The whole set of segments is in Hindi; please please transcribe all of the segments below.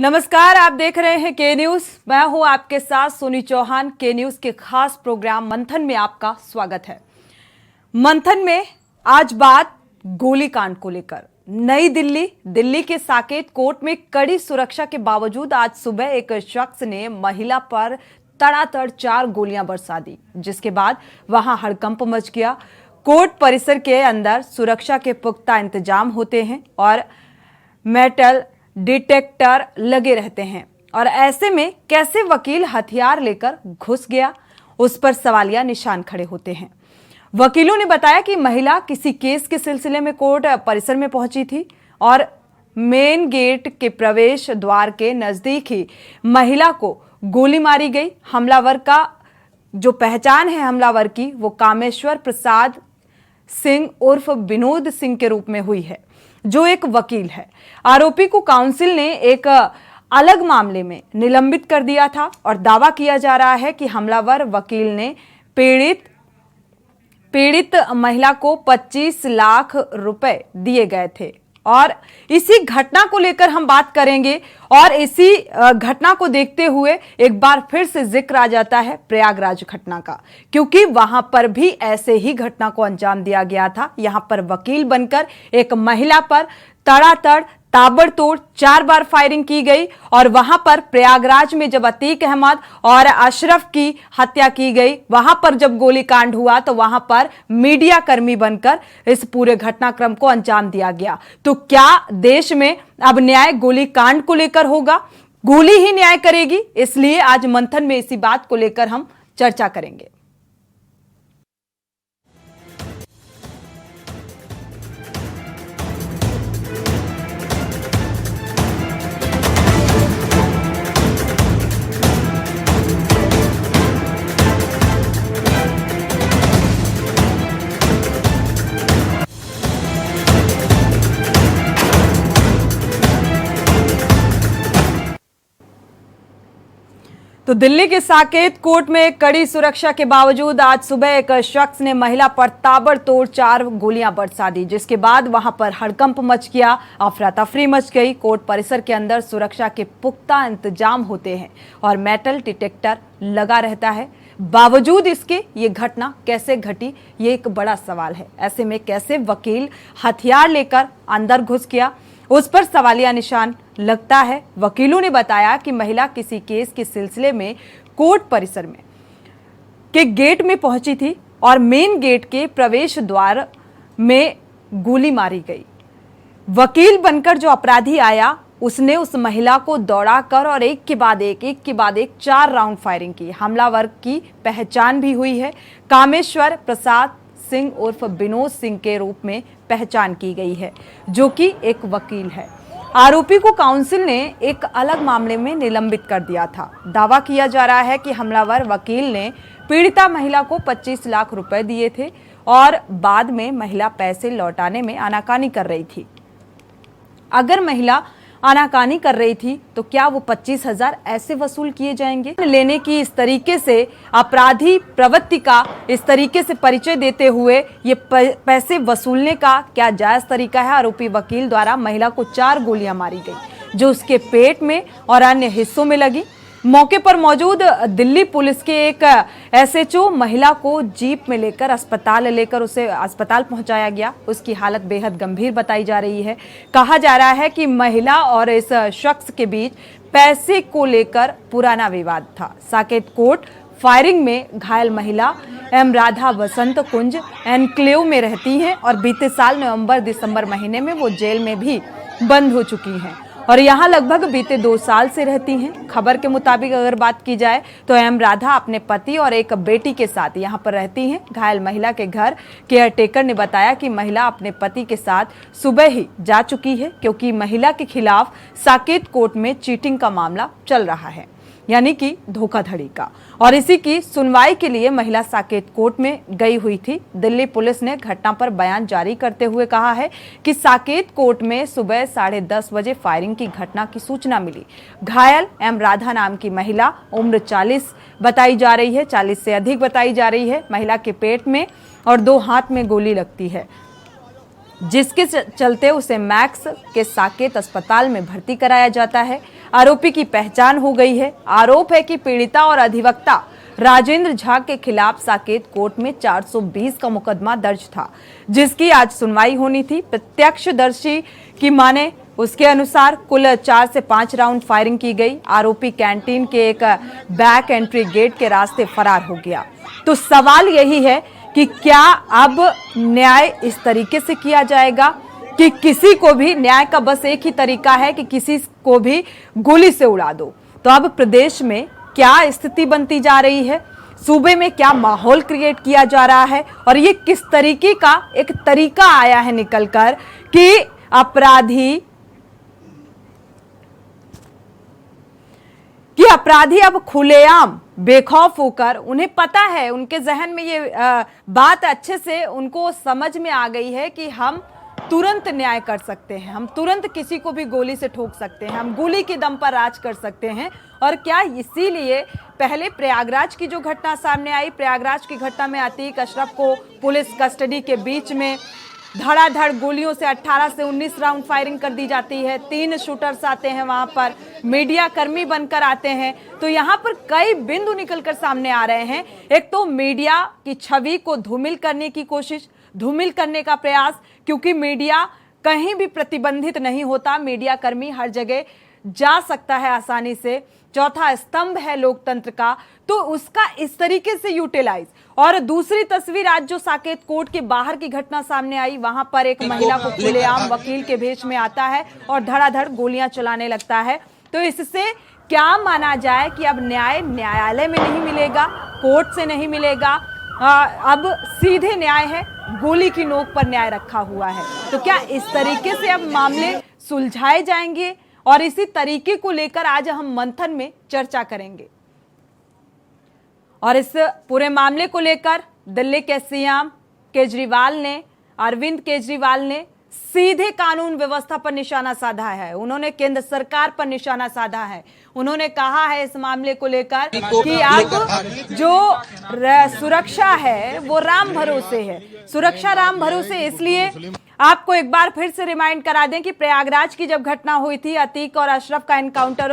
नमस्कार, आप देख रहे हैं के न्यूज। मैं हूं आपके साथ सोनी चौहान। के न्यूज के खास प्रोग्राम मंथन में आपका स्वागत है। मंथन में आज बात गोलीकांड को लेकर। नई दिल्ली के साकेत कोर्ट में कड़ी सुरक्षा के बावजूद आज सुबह एक शख्स ने महिला पर तड़ातड़ 4 गोलियां बरसा दी, जिसके बाद वहां हड़कंप मच गया। कोर्ट परिसर के अंदर सुरक्षा के पुख्ता इंतजाम होते हैं और मेटल डिटेक्टर लगे रहते हैं, और ऐसे में कैसे वकील हथियार लेकर घुस गया, उस पर सवालिया निशान खड़े होते हैं। वकीलों ने बताया कि महिला किसी केस के सिलसिले में कोर्ट परिसर में पहुंची थी और मेन गेट के प्रवेश द्वार के नजदीक ही महिला को गोली मारी गई। हमलावर का जो पहचान है हमलावर की, वो कामेश्वर प्रसाद सिंह उर्फ विनोद सिंह के रूप में हुई है, जो एक वकील है। आरोपी को काउंसिल ने एक अलग मामले में निलंबित कर दिया था और दावा किया जा रहा है कि हमलावर वकील ने पीड़ित महिला को 25 लाख रुपए दिए गए थे। और इसी घटना को लेकर हम बात करेंगे, और इसी घटना को देखते हुए एक बार फिर से जिक्र आ जाता है प्रयागराज घटना का, क्योंकि वहां पर भी ऐसे ही घटना को अंजाम दिया गया था। यहां पर वकील बनकर एक महिला पर तड़ातड़ ताबड़तोड़ 4 बार फायरिंग की गई, और वहां पर प्रयागराज में जब अतीक अहमद और अशरफ की हत्या की गई, वहां पर जब गोलीकांड हुआ तो वहां पर मीडिया कर्मी बनकर इस पूरे घटनाक्रम को अंजाम दिया गया। तो क्या देश में अब न्याय गोलीकांड को लेकर होगा? गोली ही न्याय करेगी? इसलिए आज मंथन में इसी बात को लेकर हम चर्चा करेंगे। तो दिल्ली के साकेत कोर्ट में कड़ी सुरक्षा के बावजूद आज सुबह एक शख्स ने महिला पर ताबड़तोड़ 4 गोलियां बरसा दी, जिसके बाद वहां पर हड़कंप मच गया, अफरा तफरी मच गई। कोर्ट परिसर के अंदर सुरक्षा के पुख्ता इंतजाम होते हैं और मेटल डिटेक्टर लगा रहता है। बावजूद इसके ये घटना कैसे घटी, ये एक बड़ा सवाल है। ऐसे में कैसे वकील हथियार लेकर अंदर घुस गया, उस पर सवालिया निशान लगता है। वकीलों ने बताया कि महिला किसी केस के सिलसिले में कोर्ट परिसर में के गेट में पहुंची थी और मेन गेट के प्रवेश द्वार में गोली मारी गई। वकील बनकर जो अपराधी आया, उसने उस महिला को दौड़ाकर और एक के बाद एक 4 राउंड फायरिंग की। हमलावर की पहचान भी हुई है, कामेश्वर प्रसाद सिंह उर्फ विनोद सिंह के रूप में पहचान की गई है, जो कि एक वकील है। आरोपी को काउंसिल ने एक अलग मामले में निलंबित कर दिया था। दावा किया जा रहा है कि हमलावर वकील ने पीड़िता महिला को 25 लाख रुपए दिए थे और बाद में महिला पैसे लौटाने में आनाकानी कर रही थी। अगर महिला आनाकानी कर रही थी तो क्या वो 25,000 ऐसे वसूल किए जाएंगे? लेने की इस तरीके से अपराधी प्रवृत्ति का इस तरीके से परिचय देते हुए ये पैसे वसूलने का क्या जायज तरीका है? आरोपी वकील द्वारा महिला को 4 गोलियां मारी गई, जो उसके पेट में और अन्य हिस्सों में लगी। मौके पर मौजूद दिल्ली पुलिस के एक एसएचओ महिला को जीप में लेकर उसे अस्पताल पहुंचाया गया। उसकी हालत बेहद गंभीर बताई जा रही है। कहा जा रहा है कि महिला और इस शख्स के बीच पैसे को लेकर पुराना विवाद था। साकेत कोर्ट फायरिंग में घायल महिला एम राधा बसंत कुंज एनक्लेव में रहती हैं और बीते साल नवंबर-दिसंबर महीने में वो जेल में भी बंद हो चुकी हैं और यहाँ लगभग बीते 2 साल से रहती हैं। खबर के मुताबिक अगर बात की जाए तो एम राधा अपने पति और एक बेटी के साथ यहाँ पर रहती हैं। घायल महिला के घर केयरटेकर ने बताया कि महिला अपने पति के साथ सुबह ही जा चुकी है, क्योंकि महिला के खिलाफ साकेत कोर्ट में चीटिंग का मामला चल रहा है, यानी कि धोखाधड़ी का, और इसी की सुनवाई के लिए महिला साकेत कोर्ट में गई हुई थी। दिल्ली पुलिस ने घटना पर बयान जारी करते हुए कहा है कि साकेत कोर्ट में सुबह 10:30 बजे फायरिंग की घटना की सूचना मिली। घायल एम राधा नाम की महिला, उम्र 40 बताई जा रही है, 40 से अधिक बताई जा रही है। महिला के पेट में और 2 हाथ में गोली लगती है, जिसके चलते उसे मैक्स के साकेत अस्पताल में भर्ती कराया जाता है। आरोपी की पहचान हो गई है। आरोप है कि पीड़िता और अधिवक्ता राजेंद्र झा के खिलाफ साकेत कोर्ट में 420 का मुकदमा दर्ज था, जिसकी आज सुनवाई होनी थी। प्रत्यक्षदर्शी की माने उसके अनुसार कुल 4 से 5 राउंड फायरिंग की गई। आरोपी कैंटीन के एक बैक एंट्री गेट के रास्ते फरार हो गया। तो सवाल यही है कि क्या अब न्याय इस तरीके से किया जाएगा कि किसी को भी, न्याय का बस एक ही तरीका है कि किसी को भी गोली से उड़ा दो। तो अब प्रदेश में क्या स्थिति बनती जा रही है, सूबे में क्या माहौल क्रिएट किया जा रहा है, और ये किस तरीके का एक तरीका आया है निकलकर कि अपराधी अब खुलेआम बेखौफ होकर, उन्हें पता है, उनके जहन में ये बात अच्छे से उनको समझ में आ गई है कि हम तुरंत न्याय कर सकते हैं, हम तुरंत किसी को भी गोली से ठोक सकते हैं, हम गोली के दम पर राज कर सकते हैं। और क्या इसीलिए पहले प्रयागराज की जो घटना सामने आई, प्रयागराज की घटना में अतीक अशरफ को पुलिस कस्टडी के बीच में धड़ाधड़ गोलियों से 18 से 19 राउंड फायरिंग कर दी जाती है। 3 शूटर्स आते हैं वहां पर, मीडिया कर्मी बनकर आते हैं। तो यहां पर कई बिंदु निकलकर सामने आ रहे हैं। एक तो मीडिया की छवि को धूमिल करने की कोशिश, धूमिल करने का प्रयास, क्योंकि मीडिया कहीं भी प्रतिबंधित नहीं होता, मीडिया कर्मी हर जगह जा सकता है आसानी से। चौथा स्तंभ है लोकतंत्र का, तो उसका इस तरीके से यूटिलाइज। और दूसरी तस्वीर आज जो साकेत कोर्ट के बाहर की घटना सामने आई, वहां पर एक महिला को खुलेआम वकील के भेष में आता है और धड़ाधड़ गोलियां चलाने लगता है। तो इससे क्या माना जाए कि अब न्याय न्यायालय में नहीं मिलेगा, कोर्ट से नहीं मिलेगा, अब सीधे न्याय है, गोली की नोक पर न्याय रखा हुआ है। तो क्या इस तरीके से अब मामले सुलझाए जाएंगे, और इसी तरीके को लेकर आज हम मंथन में चर्चा करेंगे। और इस पूरे मामले को लेकर दिल्ली के सीएम केजरीवाल ने, अरविंद केजरीवाल ने सीधे कानून व्यवस्था पर निशाना साधा है। उन्होंने केंद्र सरकार पर निशाना साधा है। उन्होंने कहा है इस मामले को लेकर कि अब जो सुरक्षा है वो राम भरोसे है। सुरक्षा राम भरोसे इसलिए, आपको एक बार फिर से रिमाइंड करा दें कि प्रयागराज की जब घटना हुई थी, अतीक और अशरफ का एनकाउंटर,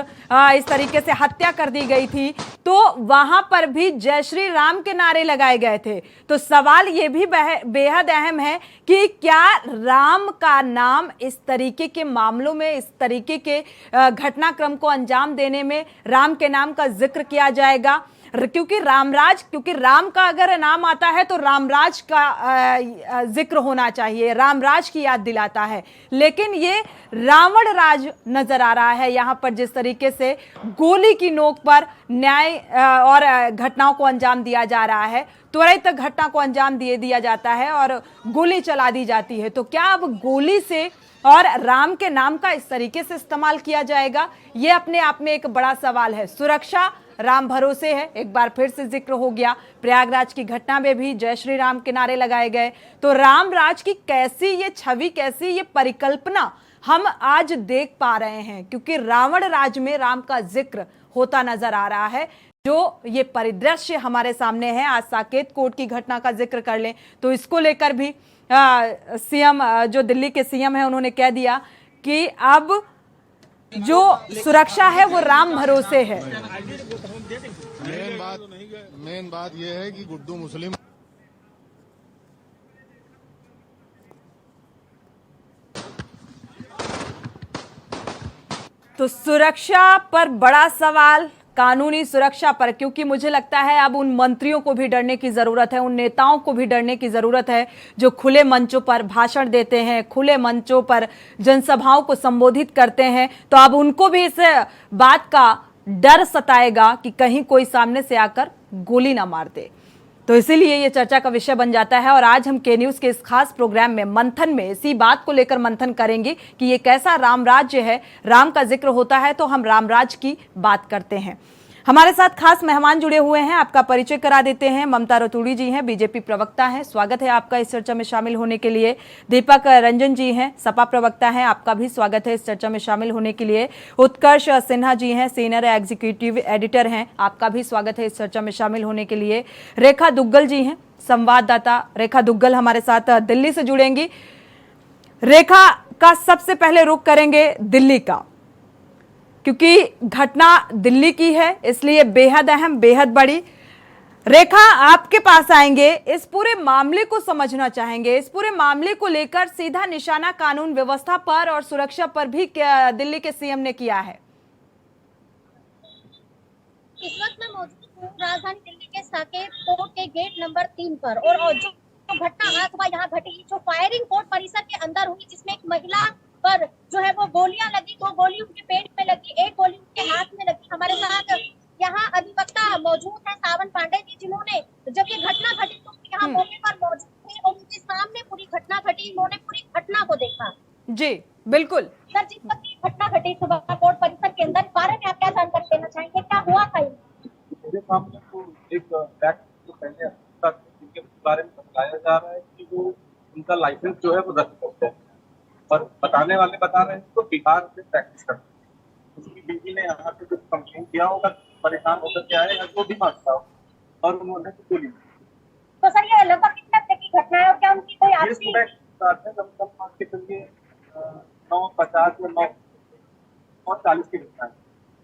इस तरीके से हत्या कर दी गई थी, तो वहां पर भी जय श्री राम के नारे लगाए गए थे। तो सवाल ये भी बेहद अहम है कि क्या राम का नाम इस तरीके के मामलों में, इस तरीके के घटनाक्रम को अंजाम देने में राम के नाम का जिक्र किया जाएगा? क्योंकि रामराज, क्योंकि राम का अगर नाम आता है तो रामराज का जिक्र होना चाहिए, रामराज की याद दिलाता है। लेकिन ये रावण राज नजर आ रहा है यहां पर, जिस तरीके से गोली की नोक पर न्याय और घटनाओं को अंजाम दिया जा रहा है, त्वरित घटना को अंजाम दिया जाता है और गोली चला दी जाती है। तो क्या अब गोली से और राम के नाम का इस तरीके से इस्तेमाल किया जाएगा? यह अपने आप में एक बड़ा सवाल है। सुरक्षा राम भरोसे है, एक बार फिर से जिक्र हो गया। प्रयागराज की घटना में भी जय श्री राम के नारे लगाए गए। तो राम राज की कैसी ये छवि, कैसी ये परिकल्पना हम आज देख पा रहे हैं, क्योंकि रावण राज में राम का जिक्र होता नजर आ रहा है। जो ये परिदृश्य हमारे सामने है, आज साकेत कोर्ट की घटना का जिक्र कर लें तो इसको लेकर भी सीएम, जो दिल्ली के सीएम है, उन्होंने कह दिया कि अब जो सुरक्षा है वो राम भरोसे है। मेन बात यह है कि गुड्डू मुस्लिम तो सुरक्षा पर बड़ा सवाल, कानूनी सुरक्षा पर, क्योंकि मुझे लगता है अब उन मंत्रियों को भी डरने की जरूरत है, उन नेताओं को भी डरने की जरूरत है जो खुले मंचों पर भाषण देते हैं, खुले मंचों पर जनसभाओं को संबोधित करते हैं। तो अब उनको भी इस बात का डर सताएगा कि कहीं कोई सामने से आकर गोली ना मार दे। तो इसीलिए ये चर्चा का विषय बन जाता है। और आज हम के न्यूज के इस खास प्रोग्राम में मंथन में इसी बात को लेकर मंथन करेंगे कि ये कैसा राम राज्य है। राम का जिक्र होता है तो हम रामराज की बात करते हैं। हमारे साथ खास मेहमान जुड़े हुए हैं, आपका परिचय करा देते हैं। ममता रतूड़ी जी हैं, बीजेपी प्रवक्ता हैं, स्वागत है आपका इस चर्चा में शामिल होने के लिए। दीपक रंजन जी हैं, सपा प्रवक्ता हैं, आपका भी स्वागत है इस चर्चा में शामिल होने के लिए। उत्कर्ष सिन्हा जी हैं, सीनियर एग्जीक्यूटिव एडिटर हैं, आपका भी स्वागत है इस चर्चा में शामिल होने के लिए। रेखा दुग्गल जी हैं, संवाददाता रेखा दुग्गल हमारे साथ दिल्ली से जुड़ेंगी। रेखा का सबसे पहले रुख करेंगे दिल्ली का। क्योंकि घटना दिल्ली की है, इसलिए बेहद अहम, बेहद बड़ी। रेखा, आपके पास आएंगे, इस पूरे मामले को समझना चाहेंगे। इस पूरे मामले को लेकर सीधा निशाना कानून व्यवस्था पर और सुरक्षा पर भी दिल्ली के सीएम ने किया है। इस वक्त मैं मौजूद हूँ राजधानी दिल्ली के साकेत कोर्ट के गेट नंबर 3 पर और जो घटना आज सुबह यहाँ घटी, जो फायरिंग कोर्ट परिसर के अंदर हुई, जिसमें एक महिला पर जो है वो गोलियां लगी, 2 गोली उनके पेट में लगी, 1 गोली उनके हाथ में लगी। हमारे साथ यहाँ अधिवक्ता मौजूद है सावन पांडे जी, जिन्होंने जब ये घटना घटी तो यहाँ मौके पर मौजूद थे और उनके सामने पूरी घटना घटी, उन्होंने पूरी घटना को देखा। जी बिल्कुल सर, जिस वक्त ये घटना घटी सुबह कोर्ट परिसर के अंदर, बारे में आप क्या जानकारी देना चाहेंगे, क्या हुआ था? मेरे सामने तो एक फैक्ट जो पहले तक जिनके बारे में बताया जा रहा है कि वो उनका लाइसेंस जो है वो रद्द करते हैं और बताने वाले बता रहे हैं तो बिहार से प्रैक्टिस करते हैं। उसकी बीवी ने यहाँ पे कुछ कंप्लेन किया होगा, परेशान होकर के आए या जो भी मांगता हो, और उन्होंने तो गोली। तो सर, ये लगभग कितना तक की घटना है और क्या उनकी कोई ये सुबह साथ है, लगभग मान के चलिए 9:50 या 9:40 की घटना है।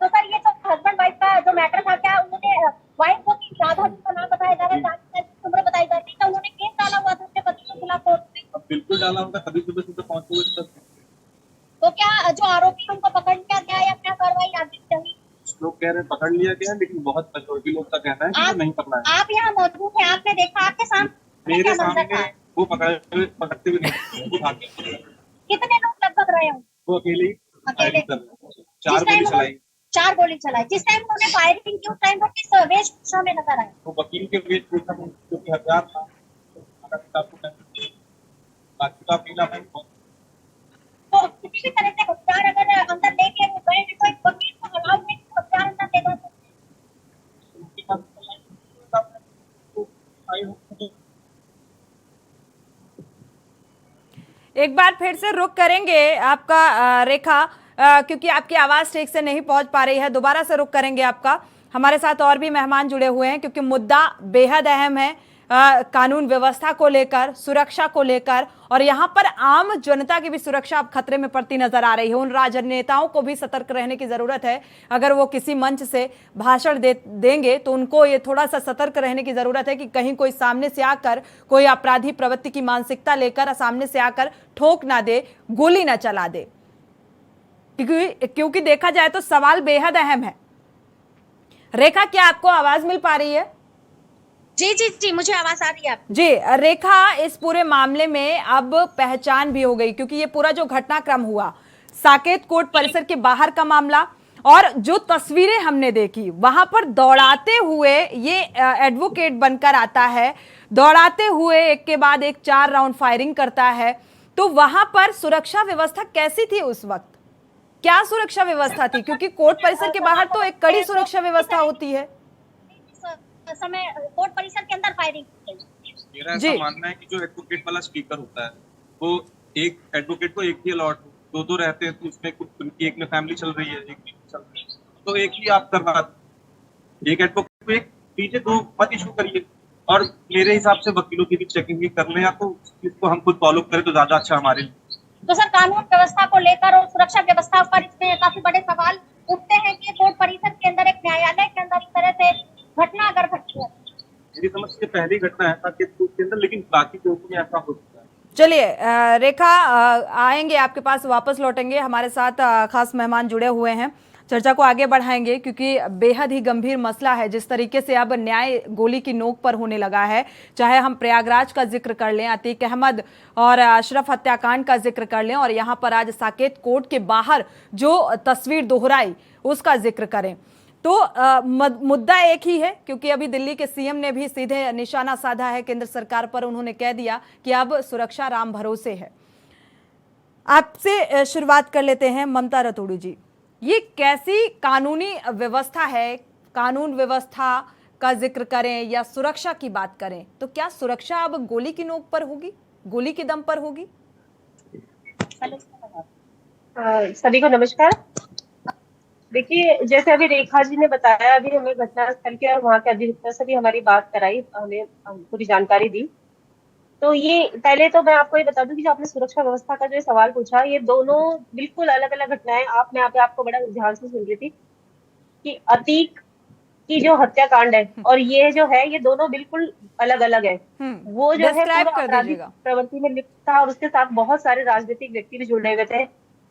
तो सर, ये जो हस्बैंड वाइफ का जो मैटर था, क्या उन्होंने वाइफ को राधा जी का नाम बताया जा रहा है, उम्र बताई जा रही है, क्या उन्होंने केस डाला हुआ था अपने पति के खिलाफ कोर्ट में? बिल्कुल डाला होगा, तभी सुबह सुबह पहुंचे हुए तक। तो क्या जो आरोपी उनको पकड़ लिया गया या क्या कार्रवाई आगे चली? लोग कह रहे हैं पकड़ लिया गया, लेकिन बहुत मेजोरिटी लोग का कहना है कि वो नहीं पकड़ा है। आप यहाँ मौजूद हैं, आपने देखा, आपके सामने मेरे सामने वो पकड़ते हुए नहीं, वो भाग गए। कितने लोग लगभग रहे होंगे? वो अकेले अकेले? 4 गोली चलाई। 4 गोली चलाई। जिस टाइम उन्होंने फायरिंग की उस टाइम वो किस वेशभूषा में नजर आए? वो वकील के वेशभूषा में, क्योंकि हथियार था बाकी का पीला है। तो किसी भी तरह से हथियार अगर अंदर लेके वो गए तो एक वकील को अलाउ नहीं कि हथियार अंदर ले जा सकते। एक बार फिर से रुक करेंगे आपका रेखा, क्योंकि आपकी आवाज ठीक से नहीं पहुंच पा रही है। दोबारा से रुक करेंगे आपका। हमारे साथ और भी मेहमान जुड़े हुए हैं, क्योंकि मुद्दा बेहद अहम है, कानून व्यवस्था को लेकर, सुरक्षा को लेकर, और यहाँ पर आम जनता की भी सुरक्षा अब खतरे में पड़ती नजर आ रही है। उन राजनेताओं को भी सतर्क रहने की जरूरत है। अगर वो किसी मंच से भाषण देंगे तो उनको ये थोड़ा सा सतर्क रहने की जरूरत है कि कहीं कोई सामने से आकर कोई अपराधी प्रवृत्ति की मानसिकता लेकर सामने से आकर ठोक ना दे, गोली ना चला दे, क्योंकि देखा जाए तो सवाल बेहद अहम है। रेखा, क्या आपको आवाज मिल पा रही है? जी जी जी, मुझे आवाज आ रही है। जी रेखा, इस पूरे मामले में अब पहचान भी हो गई, क्योंकि ये पूरा जो घटनाक्रम हुआ साकेत कोर्ट परिसर के बाहर का मामला, और जो तस्वीरें हमने देखी वहां पर दौड़ाते हुए ये एडवोकेट बनकर आता है, दौड़ाते हुए एक के बाद एक 4 राउंड फायरिंग करता है। तो वहां पर सुरक्षा व्यवस्था कैसी थी उस वक्त? क्या सुरक्षा व्यवस्था थी? क्योंकि कोर्ट परिसर के बाहर तो एक कड़ी सुरक्षा व्यवस्था होती है। समय कोर्ट परिसर के अंदर फायरिंग। मेरा ऐसा मानना है कि जो एडवोकेट वाला स्पीकर होता है वो एक एडवोकेट को एक ही अलॉट, 2 रहते हैं, तो उसमें कुछ एक में फैमिली चल रही है, एक में चल रही है, तो एक ही आप करवा, एक एडवोकेट को एक पीछे 2 मत इशू करिए। और मेरे हिसाब से वकीलों की भी चेकिंग भी कर लें, या तो इसको हम खुद फॉलो करें तो ज्यादा अच्छा हमारे लिए। तो सर, कानून व्यवस्था को लेकर और सुरक्षा व्यवस्था पर इसमें काफी बड़े सवाल उठते हैं कि कोर्ट परिसर के अंदर, एक न्यायालय के अंदर इस तरह से घटना अगर घटती है। मेरी समझ से पहली घटना है साकेत कोर्ट के अंदर, लेकिन बाकी कोर्टों में ऐसा हो सकता है। चलिए रेखा, आएंगे आपके पास, वापस लौटेंगे। हमारे साथ खास मेहमान जुड़े हुए हैं, चर्चा को आगे बढ़ाएंगे, क्योंकि बेहद ही गंभीर मसला है। जिस तरीके से अब न्याय गोली की नोक पर होने लगा है, चाहे हम प्रयागराज का जिक्र कर लें, अतीक अहमद और अशरफ हत्याकांड का जिक्र कर लें, और यहाँ पर आज साकेत कोर्ट के बाहर जो तस्वीर दोहराई उसका जिक्र करें, तो मुद्दा एक ही है। क्योंकि अभी दिल्ली के सीएम ने भी सीधे निशाना साधा है केंद्र सरकार पर। उन्होंने कह दिया कि अब सुरक्षा राम भरोसे है। आपसे शुरुआत कर लेते हैं ममता रतूड़ी जी, ये कैसी कानूनी व्यवस्था है? कानून व्यवस्था का जिक्र करें या सुरक्षा की बात करें, तो क्या सुरक्षा अब गोली की नोक पर होगी, गोली के दम पर होगी? सभी को नमस्कार। देखिए, जैसे अभी रेखा जी ने बताया, अभी हमें घटनास्थल के और वहाँ के अधिवक्ता से भी हमारी बात कराई, हमें पूरी जानकारी दी। तो ये पहले तो मैं आपको ये बता दूं कि जो आपने सुरक्षा व्यवस्था का जो सवाल पूछा, ये दोनों बिल्कुल अलग अलग घटनाएं। मैं यहाँ पे आपको बड़ा ध्यान से सुन रही थी कि अतीक की जो हत्याकांड है और ये जो है, ये दोनों बिल्कुल अलग अलग है। वो जो है डिस्क्राइब पूरा कर आपराधिक दीजिएगा। प्रवृत्ति में लिप्त था और उसके साथ बहुत सारे राजनीतिक व्यक्ति भी जुड़े हुए थे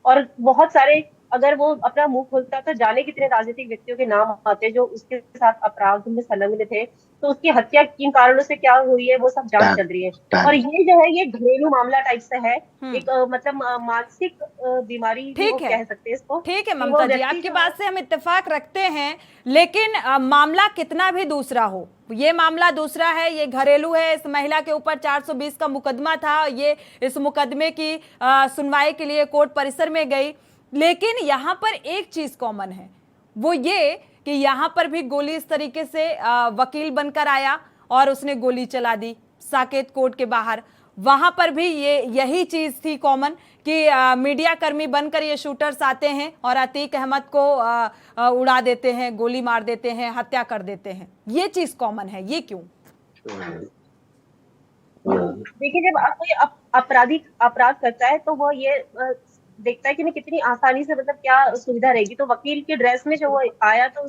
और बहुत सारे, अगर वो अपना मुंह खोलता तो जाने कितने राजनीतिक व्यक्तियों के नाम आते जो उसके साथ अपराध में संलग्न थे। तो उसकी हत्या किन कारणों से क्या हुई है वो सब जांच चल रही है। और ये जो है ये घरेलू मामला टाइप से है, एक मतलब मानसिक बीमारी भी वो ठीक है, कह सकते हैं इसको। ठीक है कि वो ममता जी, व्यक्ति आपकी जो बात से हम इत्तेफाक रखते हैं, लेकिन मामला कितना भी दूसरा हो, ये मामला दूसरा है, ये घरेलू है। इस महिला के ऊपर 420 का मुकदमा था, ये इस मुकदमे की सुनवाई के लिए कोर्ट परिसर में गई। लेकिन यहाँ पर एक चीज कॉमन है, वो ये कि यहाँ पर भी गोली इस तरीके से वकील बनकर आया और उसने गोली चला दी साकेत कोर्ट के बाहर। वहां पर भी यही चीज थी कॉमन कि मीडिया कर्मी बनकर ये शूटर्स आते हैं और अतीक अहमद को उड़ा देते हैं, गोली मार देते हैं, हत्या कर देते हैं। ये चीज कॉमन है, ये क्यों? देखिए, जब कोई आपराधिक अपराध करता है तो वो ये देखता है कि मैं कितनी आसानी से, मतलब क्या सुविधा रहेगी। तो वकील के ड्रेस में जो वो आया तो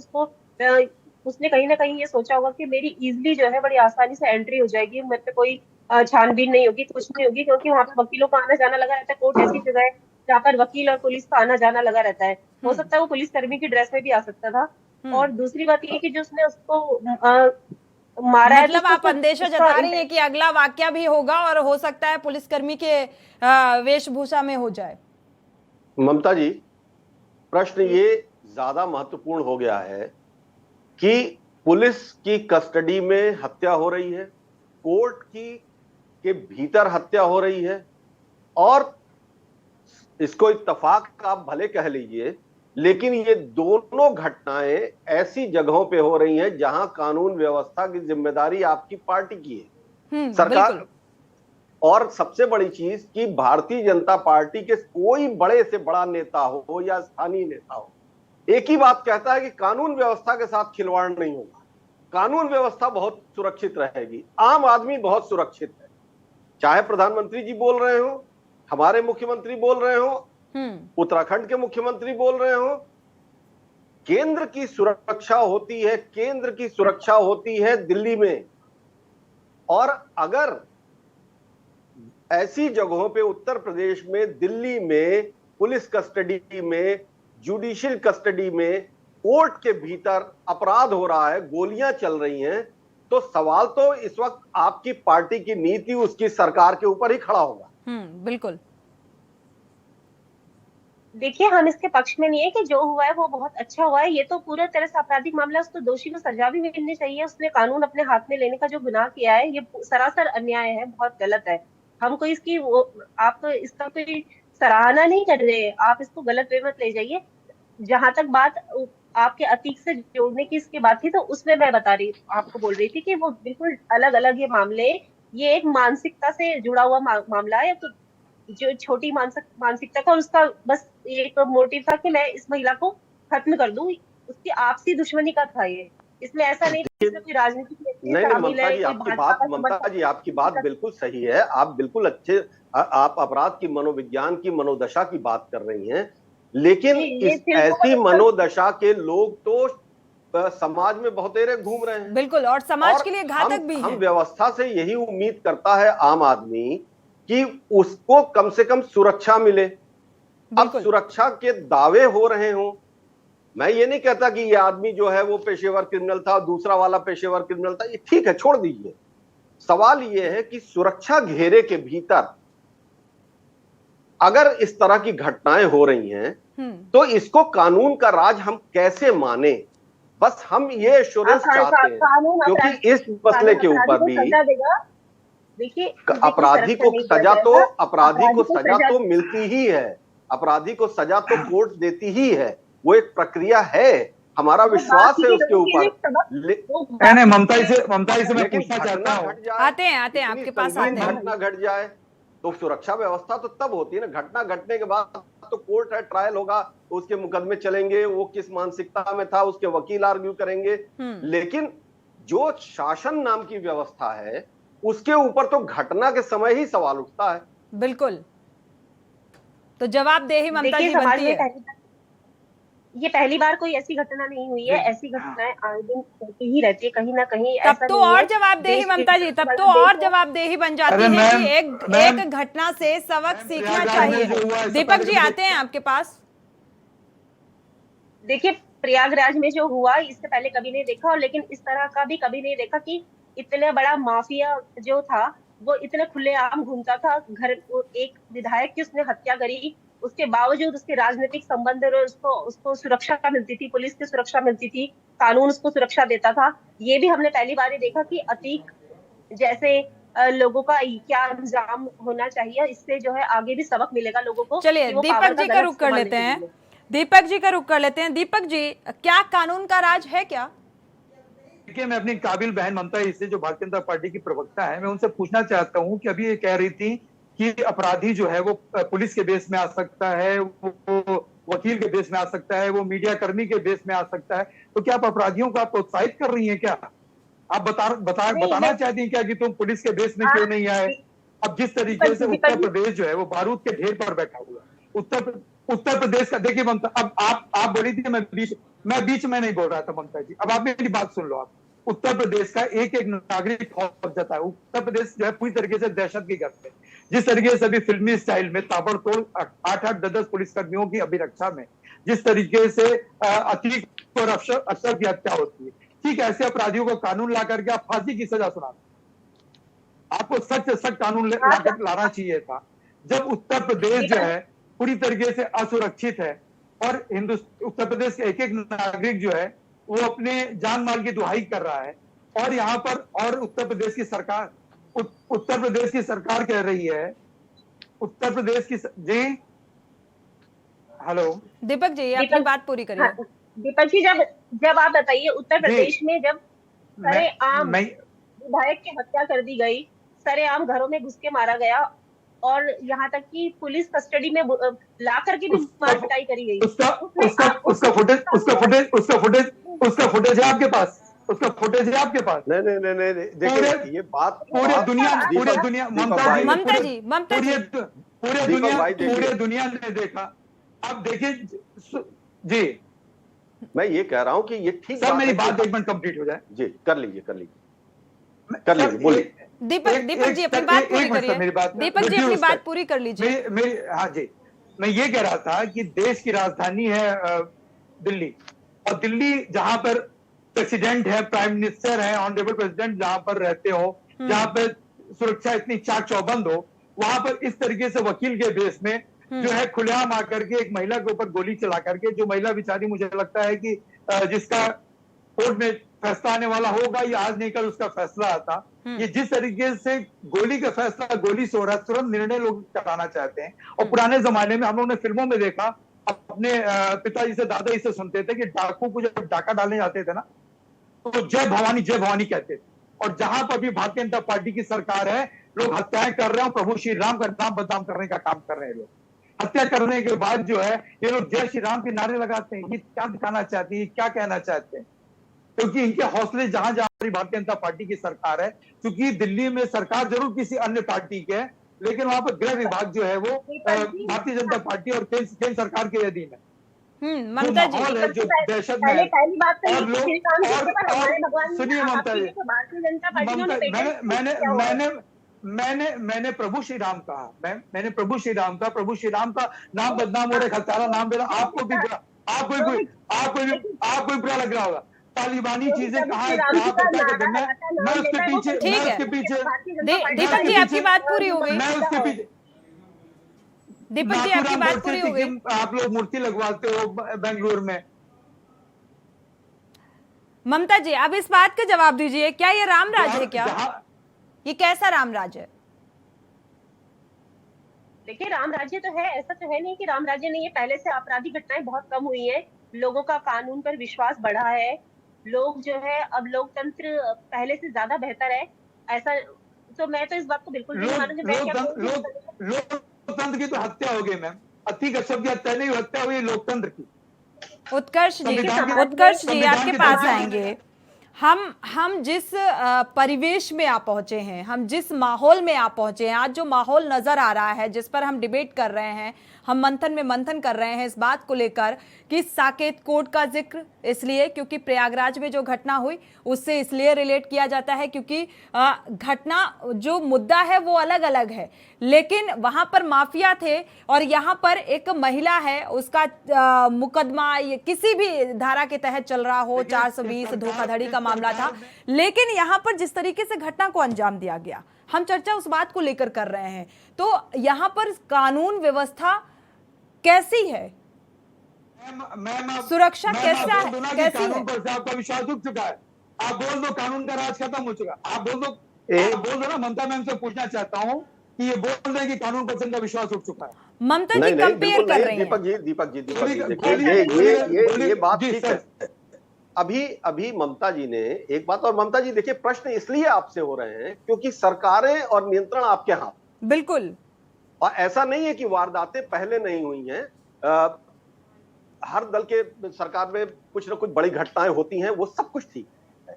उसने कहीं ना कहीं ये सोचा होगा कि मेरी इजीली जो है बड़ी आसानी से एंट्री हो जाएगी, मेरे पे कोई छानबीन नहीं होगी, कुछ नहीं होगी, क्योंकि वहां पे वकीलों का आना जाना लगा रहता है। कोर्ट ऐसी जगह है जहाँ पर वकील और पुलिस का आना जाना लगा रहता है। हो सकता है वो पुलिस कर्मी की ड्रेस में भी आ सकता था। और दूसरी बात ये कि जो उसने उसको मारा है, मतलब आप अंदेशा जता रही हैं कि अगला वाकया भी होगा और हो सकता है पुलिसकर्मी के वेशभूषा में हो जाए। ममता जी, प्रश्न ये ज्यादा महत्वपूर्ण हो गया है कि पुलिस की कस्टडी में हत्या हो रही है, कोर्ट के भीतर हत्या हो रही है, और इसको इत्तफाक आप भले कह लीजिए, लेकिन ये दोनों घटनाएं ऐसी जगहों पे हो रही हैं जहां कानून व्यवस्था की जिम्मेदारी आपकी पार्टी की है, सरकार। और सबसे बड़ी चीज कि भारतीय जनता पार्टी के कोई बड़े से बड़ा नेता हो या स्थानीय नेता हो, एक ही बात कहता है कि कानून व्यवस्था के साथ खिलवाड़ नहीं होगा, कानून व्यवस्था बहुत सुरक्षित रहेगी, आम आदमी बहुत सुरक्षित है। चाहे प्रधानमंत्री जी बोल रहे हो, हमारे मुख्यमंत्री बोल रहे हो, उत्तराखंड के मुख्यमंत्री बोल रहे हो, केंद्र की सुरक्षा होती है, केंद्र की सुरक्षा होती है दिल्ली में। और अगर ऐसी जगहों पे उत्तर प्रदेश में, दिल्ली में, पुलिस कस्टडी में, जुडिशियल कस्टडी में, कोर्ट के भीतर अपराध हो रहा है, गोलियां चल रही हैं, तो सवाल तो इस वक्त आपकी पार्टी की नीति, उसकी सरकार के ऊपर ही खड़ा होगा। बिल्कुल। देखिए, हम इसके पक्ष में नहीं है कि जो हुआ है वो बहुत अच्छा हुआ है। ये तो पूरा तरह से आपराधिक मामला, उसको दोषी को सजा भी मिलनी चाहिए। उसने कानून अपने हाथ में लेने का जो गुनाह किया है, ये सरासर अन्याय है, बहुत गलत है। हम कोई इसकी आप तो इसका कोई सराहना नहीं कर रहे, आप इसको गलत वे मत ले जाइए। जहां तक बात आपके अतीक से जोड़ने की इसकी बात थी, तो उसमें मैं आपको बोल रही थी कि वो बिल्कुल अलग अलग ये मामले, ये एक मानसिकता से जुड़ा हुआ मामला है, तो जो छोटी मानसिकता का, उसका बस एक मोटिव था कि मैं इस महिला को खत्म कर दूं, उसकी आपसी दुश्मनी का था ये। इसमें ऐसा नहीं इसमें कोई राजनीतिक नहीं, ममता जी आपकी बात बिल्कुल सही है। आप बिल्कुल आप अपराध की मनोविज्ञान की, मनोदशा की बात कर रही हैं, लेकिन ऐसी मनोदशा के लोग तो समाज में बहुतेरे घूम रहे हैं। बिल्कुल, और समाज के लिए घातक भी हम व्यवस्था से यही उम्मीद करता है आम आदमी कि उसको कम से कम सुरक्षा मिले। अब सुरक्षा के दावे हो रहे हों, मैं ये नहीं कहता कि ये आदमी जो है वो पेशेवर क्रिमिनल था, दूसरा वाला पेशेवर क्रिमिनल था, ये ठीक है, छोड़ दीजिए। सवाल ये है कि सुरक्षा घेरे के भीतर अगर इस तरह की घटनाएं हो रही हैं, तो इसको कानून का राज हम कैसे माने? बस हम ये एश्योरेंस चाहते हैं, क्योंकि इस मसले के ऊपर भी देखिए, अपराधी को सजा तो मिलती ही है, अपराधी को सजा तो कोर्ट देती ही है, वो एक प्रक्रिया है, हमारा विश्वास है उसके ऊपर। नहीं, ममता से मैं पूछना चाहता हूँ, आते हैं आपके पास आते हैं। घटना घट जाए तो सुरक्षा व्यवस्था तो तब होती है ना, घटना घटने के बाद तो कोर्ट है, ट्रायल होगा, उसके मुकदमे चलेंगे, वो किस मानसिकता में था उसके वकील आर्ग्यू करेंगे। लेकिन जो शासन नाम की व्यवस्था है, उसके ऊपर तो घटना के समय ही सवाल उठता है। बिल्कुल, तो जवाबदेही ममता देखिए जी समाज बनती में है। ये पहली बार कोई ऐसी घटना नहीं हुई है, ऐसी घटनाएं आए दिन होती ही रहती है कहीं ना कहीं। तब ऐसा तो नहीं और है जवाबदेही देश के ममता जी, तब तो देश और में- जवाबदेही बन जाती अरे है कि मैम, एक घटना से सबक सीखना प्रयागराज में चाहिए। जो हुआ है, इससे दीपक पहले जी कभी आते हैं आपके पास। देखिए प्रयागराज में जो हुआ इससे पहले कभी नहीं देखा, और लेकिन इस तरह का भी कभी नहीं देखा कि इतना बड़ा माफिया जो था वो इतने खुलेआम घूमता था। घर वो एक विधायक की उसने हत्या करी, उसके बावजूद उसके राजनीतिक संबंध और उसको उसको सुरक्षा मिलती थी, पुलिस की सुरक्षा मिलती थी, कानून उसको सुरक्षा देता था। ये भी हमने पहली बार ही देखा कि अतीक जैसे लोगों का क्या अंजाम होना चाहिए। इससे जो है आगे भी सबक मिलेगा लोगों को चलिए कि वो दीपक पावर जी का गलत रुख कर इस्तेमाल लेते नहीं हैं। करेंगे। दीपक जी का रुख कर लेते हैं। दीपक जी, क्या कानून का राज है क्या? देखिए, मैं अपनी काबिल बहन ममता इससे जो भारतीय जनता पार्टी की प्रवक्ता है, मैं उनसे पूछना चाहता हूं कि अभी ये कह रही थी कि अपराधी जो है वो पुलिस के बेस में आ सकता है, वो वकील के बेस में आ सकता है, वो मीडिया कर्मी के बेस में आ सकता है, तो क्या आप अपराधियों को आप प्रोत्साहित कर रही हैं क्या? आप बताना चाहती हैं क्या कि तुम पुलिस के बेस में क्यों नहीं आए? अब जिस तरीके से उत्तर प्रदेश जो है वो बारूद के ढेर पर बैठा हुआ है, उत्तर प्रदेश का देखिए ममता, अब आप बोली थी मैं बीच में नहीं बोल रहा था ममता जी, अब आप मेरी बात सुन लो। आप उत्तर प्रदेश का एक एक नागरिक खौफ जाता है। उत्तर प्रदेश जो है पूरी तरीके से दहशत की गर्द है। जिस तरीके से अभी फिल्मी स्टाइल में ताबड़तोड़ 8-8, 10-10 पुलिसकर्मियों की अभिरक्षा में जिस तरीके से अतीक और अफसर की हत्या होती है, ठीक ऐसे अपराधियों को कानून ला करके आप फांसी की सजा सुनाते, आपको सख्त से सख्त कानून लाना चाहिए था। जब उत्तर प्रदेश जो है पूरी तरीके से असुरक्षित है और उत्तर प्रदेश के एक एक नागरिक जो है वो अपने जान माल की दुहाई कर रहा है, और यहाँ पर और उत्तर प्रदेश की सरकार कह रही है, उत्तर प्रदेश की जी हेलो दीपक जी अपनी बात पूरी करिए। हाँ, दीपक जी जब आप बताइए उत्तर प्रदेश में जब सरेआम विधायक की हत्या कर दी गई, सरेआम घरों में घुस के मारा गया, और यहाँ तक कि पुलिस कस्टडी में ला करके भी मार पिटाई करी गई। उसका फुटेज है आपके पास? उसका फुटेज है आपके पास? नहीं देखिए ये बात पूरे दुनिया ममता जी पूरे दुनिया ने देखा। अब देखिए जी, मैं ये कह रहा हूं कि ये ठीक सर मेरी बात एक मिनट कंप्लीट हो जाए। जी कर लीजिए बोलिए। दीपक जी अपनी बात पूरी करिए। दीपक जी अपनी बात पूरी कर लीजिए। हाँ जी, मैं ये कह रहा था कि देश की राजधानी है दिल्ली, और दिल्ली जहां पर प्रेसिडेंट है, प्राइम मिनिस्टर है, ऑनरेबल प्रेसिडेंट जहां पर रहते हो, जहां पर सुरक्षा इतनी चाक चौबंद हो, वहां पर इस तरीके से वकील के बेस में जो है खुलेआम आकर के एक महिला के ऊपर गोली चला करके, जो महिला बेचारी मुझे लगता है कि जिसका कोर्ट में फैसला आने वाला होगा, या आज नहीं कल उसका फैसला आता, ये जिस तरीके से गोली का फैसला गोली से हो रहा है, तुरंत निर्णय लोग कराना चाहते हैं। और पुराने जमाने में हम लोगों ने फिल्मों में देखा, अपने पिताजी से दादाजी से सुनते थे कि डाकू को जब डाका डालने जाते थे ना, तो जय भवानी कहते थे। और जहां पर भी भारतीय जनता पार्टी की सरकार है, लोग हत्याएं कर रहे हैं, प्रभु श्री राम का नाम बदनाम करने का काम कर रहे हैं। लोग हत्या करने के बाद जो है ये लोग जय श्री राम के नारे लगाते हैं। ये क्या दिखाना चाहती है, क्या कहना चाहते हैं? क्योंकि इनके हौसले जहां जहां भारतीय जनता पार्टी की सरकार है, क्योंकि दिल्ली में सरकार जरूर किसी अन्य पार्टी के है, लेकिन वहां पर गृह विभाग जो है वो भारतीय जनता पार्टी और केंद्र सरकार के अधीन है। ममता जी माहौल है जो दहशत में है। और लोग सुनिए ममता जी, मैंने प्रभु श्री राम कहा, मैंने प्रभु श्री राम का नाम बदनाम हो रहा है, खतरा नाम दे रहा, आपको भी बुरा लग रहा होगा। तालिबानी चीजें कहाँ है, मैं उसके पीछे दीपक जी आपकी बात पूरी हो गई। मैं उसके पीछे दीपक जी आपकी बात पूरी हो गई। आप लोग मूर्ति लगवाते हो बेंगलुरु में। ममता जी अब इस बात का जवाब दीजिए, क्या ये राम राज है? क्या ये कैसा राम राज है? देखिए राम राज्य तो है, ऐसा तो है नहीं कि राम राज्य नहीं है। पहले से आपराधिक घटनाएं बहुत कम हुई है, लोगों का कानून पर विश्वास बढ़ा है, लोग जो है अब लोकतंत्र पहले से ज्यादा बेहतर है। ऐसा तो मैं तो इस बात को बिल्कुल नहीं मानूंगी। लोकतंत्र की तो हत्या हो गई मैम, अतीक अशरफ की हत्या नहीं, हत्या हुई लोकतंत्र की। उत्कर्ष जी आपके पास आएंगे। हम जिस परिवेश में आप पहुंचे हैं, हम जिस माहौल में आप पहुंचे हैं, आज जो माहौल नजर आ रहा है, जिस पर हम डिबेट कर रहे हैं, हम मंथन में मंथन कर रहे हैं इस बात को लेकर कि साकेत कोर्ट का जिक्र इसलिए क्योंकि प्रयागराज में जो घटना हुई उससे इसलिए रिलेट किया जाता है क्योंकि घटना जो मुद्दा है वो अलग अलग है, लेकिन वहां पर माफिया थे और यहाँ पर एक महिला है, उसका मुकदमा ये किसी भी धारा के तहत चल रहा हो, 420 धोखाधड़ी का मामला था, लेकिन यहाँ पर जिस तरीके से घटना को अंजाम दिया गया, हम चर्चा उस बात को लेकर कर रहे हैं। तो यहाँ पर कानून व्यवस्था कैसी है, सुरक्षा कैसी कानून है? पर से आपका विश्वास उठ चुका है। आप बोल दो कानून का राज खत्म हो चुका, आप बोल दो ना। ममता मैम से पूछना चाहता हूँ कि ये बोल रहे कि कानून पर से इनका विश्वास उठ चुका है। ममता जी नहीं नहीं कंपेयर बिल्कुल कर नहीं। रही हैं। दीपक जी बोलिए, ये बात जी, ठीक सर। है। अभी ममता जी ने एक बात, और ममता जी देखिए प्रश्न इसलिए आपसे हो रहे हैं क्योंकि सरकारें और नियंत्रण आपके हाथ, बिल्कुल, और ऐसा नहीं है कि वारदातें पहले नहीं हुई हैं। हर दल के सरकार में कुछ ना कुछ बड़ी घटनाएं होती हैं, वो सब कुछ ठीक है।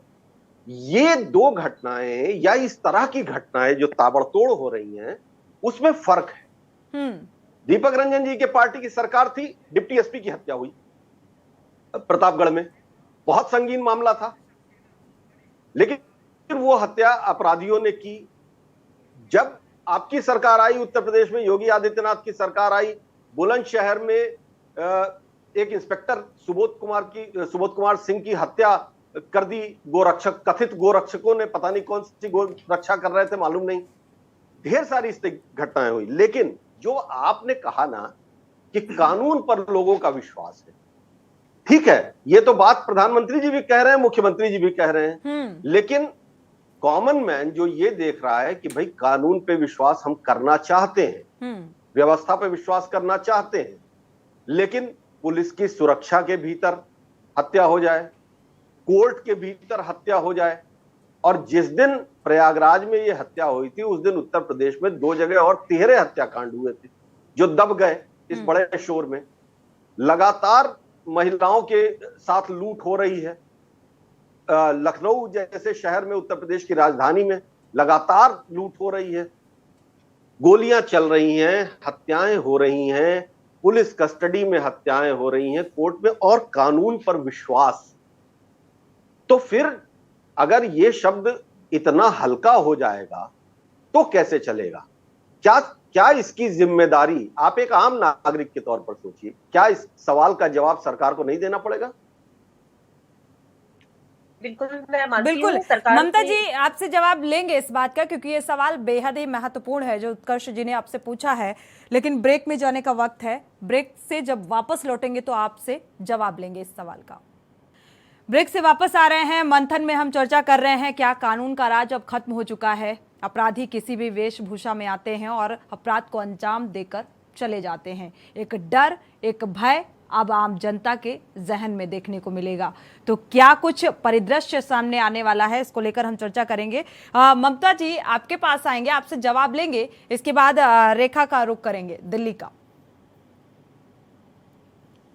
ये दो घटनाएं या इस तरह की घटनाएं जो ताबड़तोड़ हो रही हैं उसमें फर्क है। दीपक रंजन जी के पार्टी की सरकार थी, डिप्टी एसपी की हत्या हुई प्रतापगढ़ में, बहुत संगीन मामला था, लेकिन वो हत्या अपराधियों ने की। जब आपकी सरकार आई उत्तर प्रदेश में, योगी आदित्यनाथ की सरकार आई, बुलंदशहर में एक इंस्पेक्टर सुबोध कुमार सिंह की हत्या कर दी। गोरक्षक, कथित गोरक्षकों ने, पता नहीं कौन सी गोरक्षा कर रहे थे मालूम नहीं, ढेर सारी इस घटनाएं हुई। लेकिन जो आपने कहा ना कि कानून पर लोगों का विश्वास है, ठीक है, ये तो बात प्रधानमंत्री जी भी कह रहे हैं, मुख्यमंत्री जी भी कह रहे हैं, लेकिन कॉमन मैन जो ये देख रहा है कि भाई कानून पे विश्वास हम करना चाहते हैं, व्यवस्था पे विश्वास करना चाहते हैं, लेकिन पुलिस की सुरक्षा के भीतर हत्या हो जाए, कोर्ट के भीतर हत्या हो जाए, और जिस दिन प्रयागराज में ये हत्या हुई थी उस दिन उत्तर प्रदेश में 2 जगह और 13 हत्याकांड हुए थे जो दब गए इस बड़े शोर में। लगातार महिलाओं के साथ लूट हो रही है। लखनऊ जैसे शहर में, उत्तर प्रदेश की राजधानी में लगातार लूट हो रही है, गोलियां चल रही हैं, हत्याएं हो रही हैं, पुलिस कस्टडी में हत्याएं हो रही हैं, कोर्ट में, और कानून पर विश्वास। तो फिर अगर ये शब्द इतना हल्का हो जाएगा तो कैसे चलेगा? क्या इसकी जिम्मेदारी, आप एक आम नागरिक के तौर पर सोचिए, क्या इस सवाल का जवाब सरकार को नहीं देना पड़ेगा? बिल्कुल, मैं मानती बिल्कुल हूँ सरकार ममता जी आपसे जवाब लेंगे इस बात का, क्योंकि ये सवाल बेहद ही महत्वपूर्ण है जो उत्कर्ष जी ने आपसे पूछा है, लेकिन ब्रेक में जाने का वक्त है। ब्रेक से जब वापस लौटेंगे तो आपसे जवाब लेंगे इस सवाल का। ब्रेक से वापस आ रहे हैं, मंथन में हम चर्चा कर रहे हैं क्या कानून का राज अब खत्म हो चुका है, अपराधी किसी भी वेशभूषा में आते हैं और अपराध को अंजाम देकर चले जाते हैं। एक डर, एक भय अब आम जनता के जहन में देखने को मिलेगा। तो क्या कुछ परिदृश्य सामने आने वाला है, इसको लेकर हम चर्चा करेंगे। ममता जी आपके पास आएंगे, आपसे जवाब लेंगे, इसके बाद रेखा का रुख करेंगे दिल्ली का।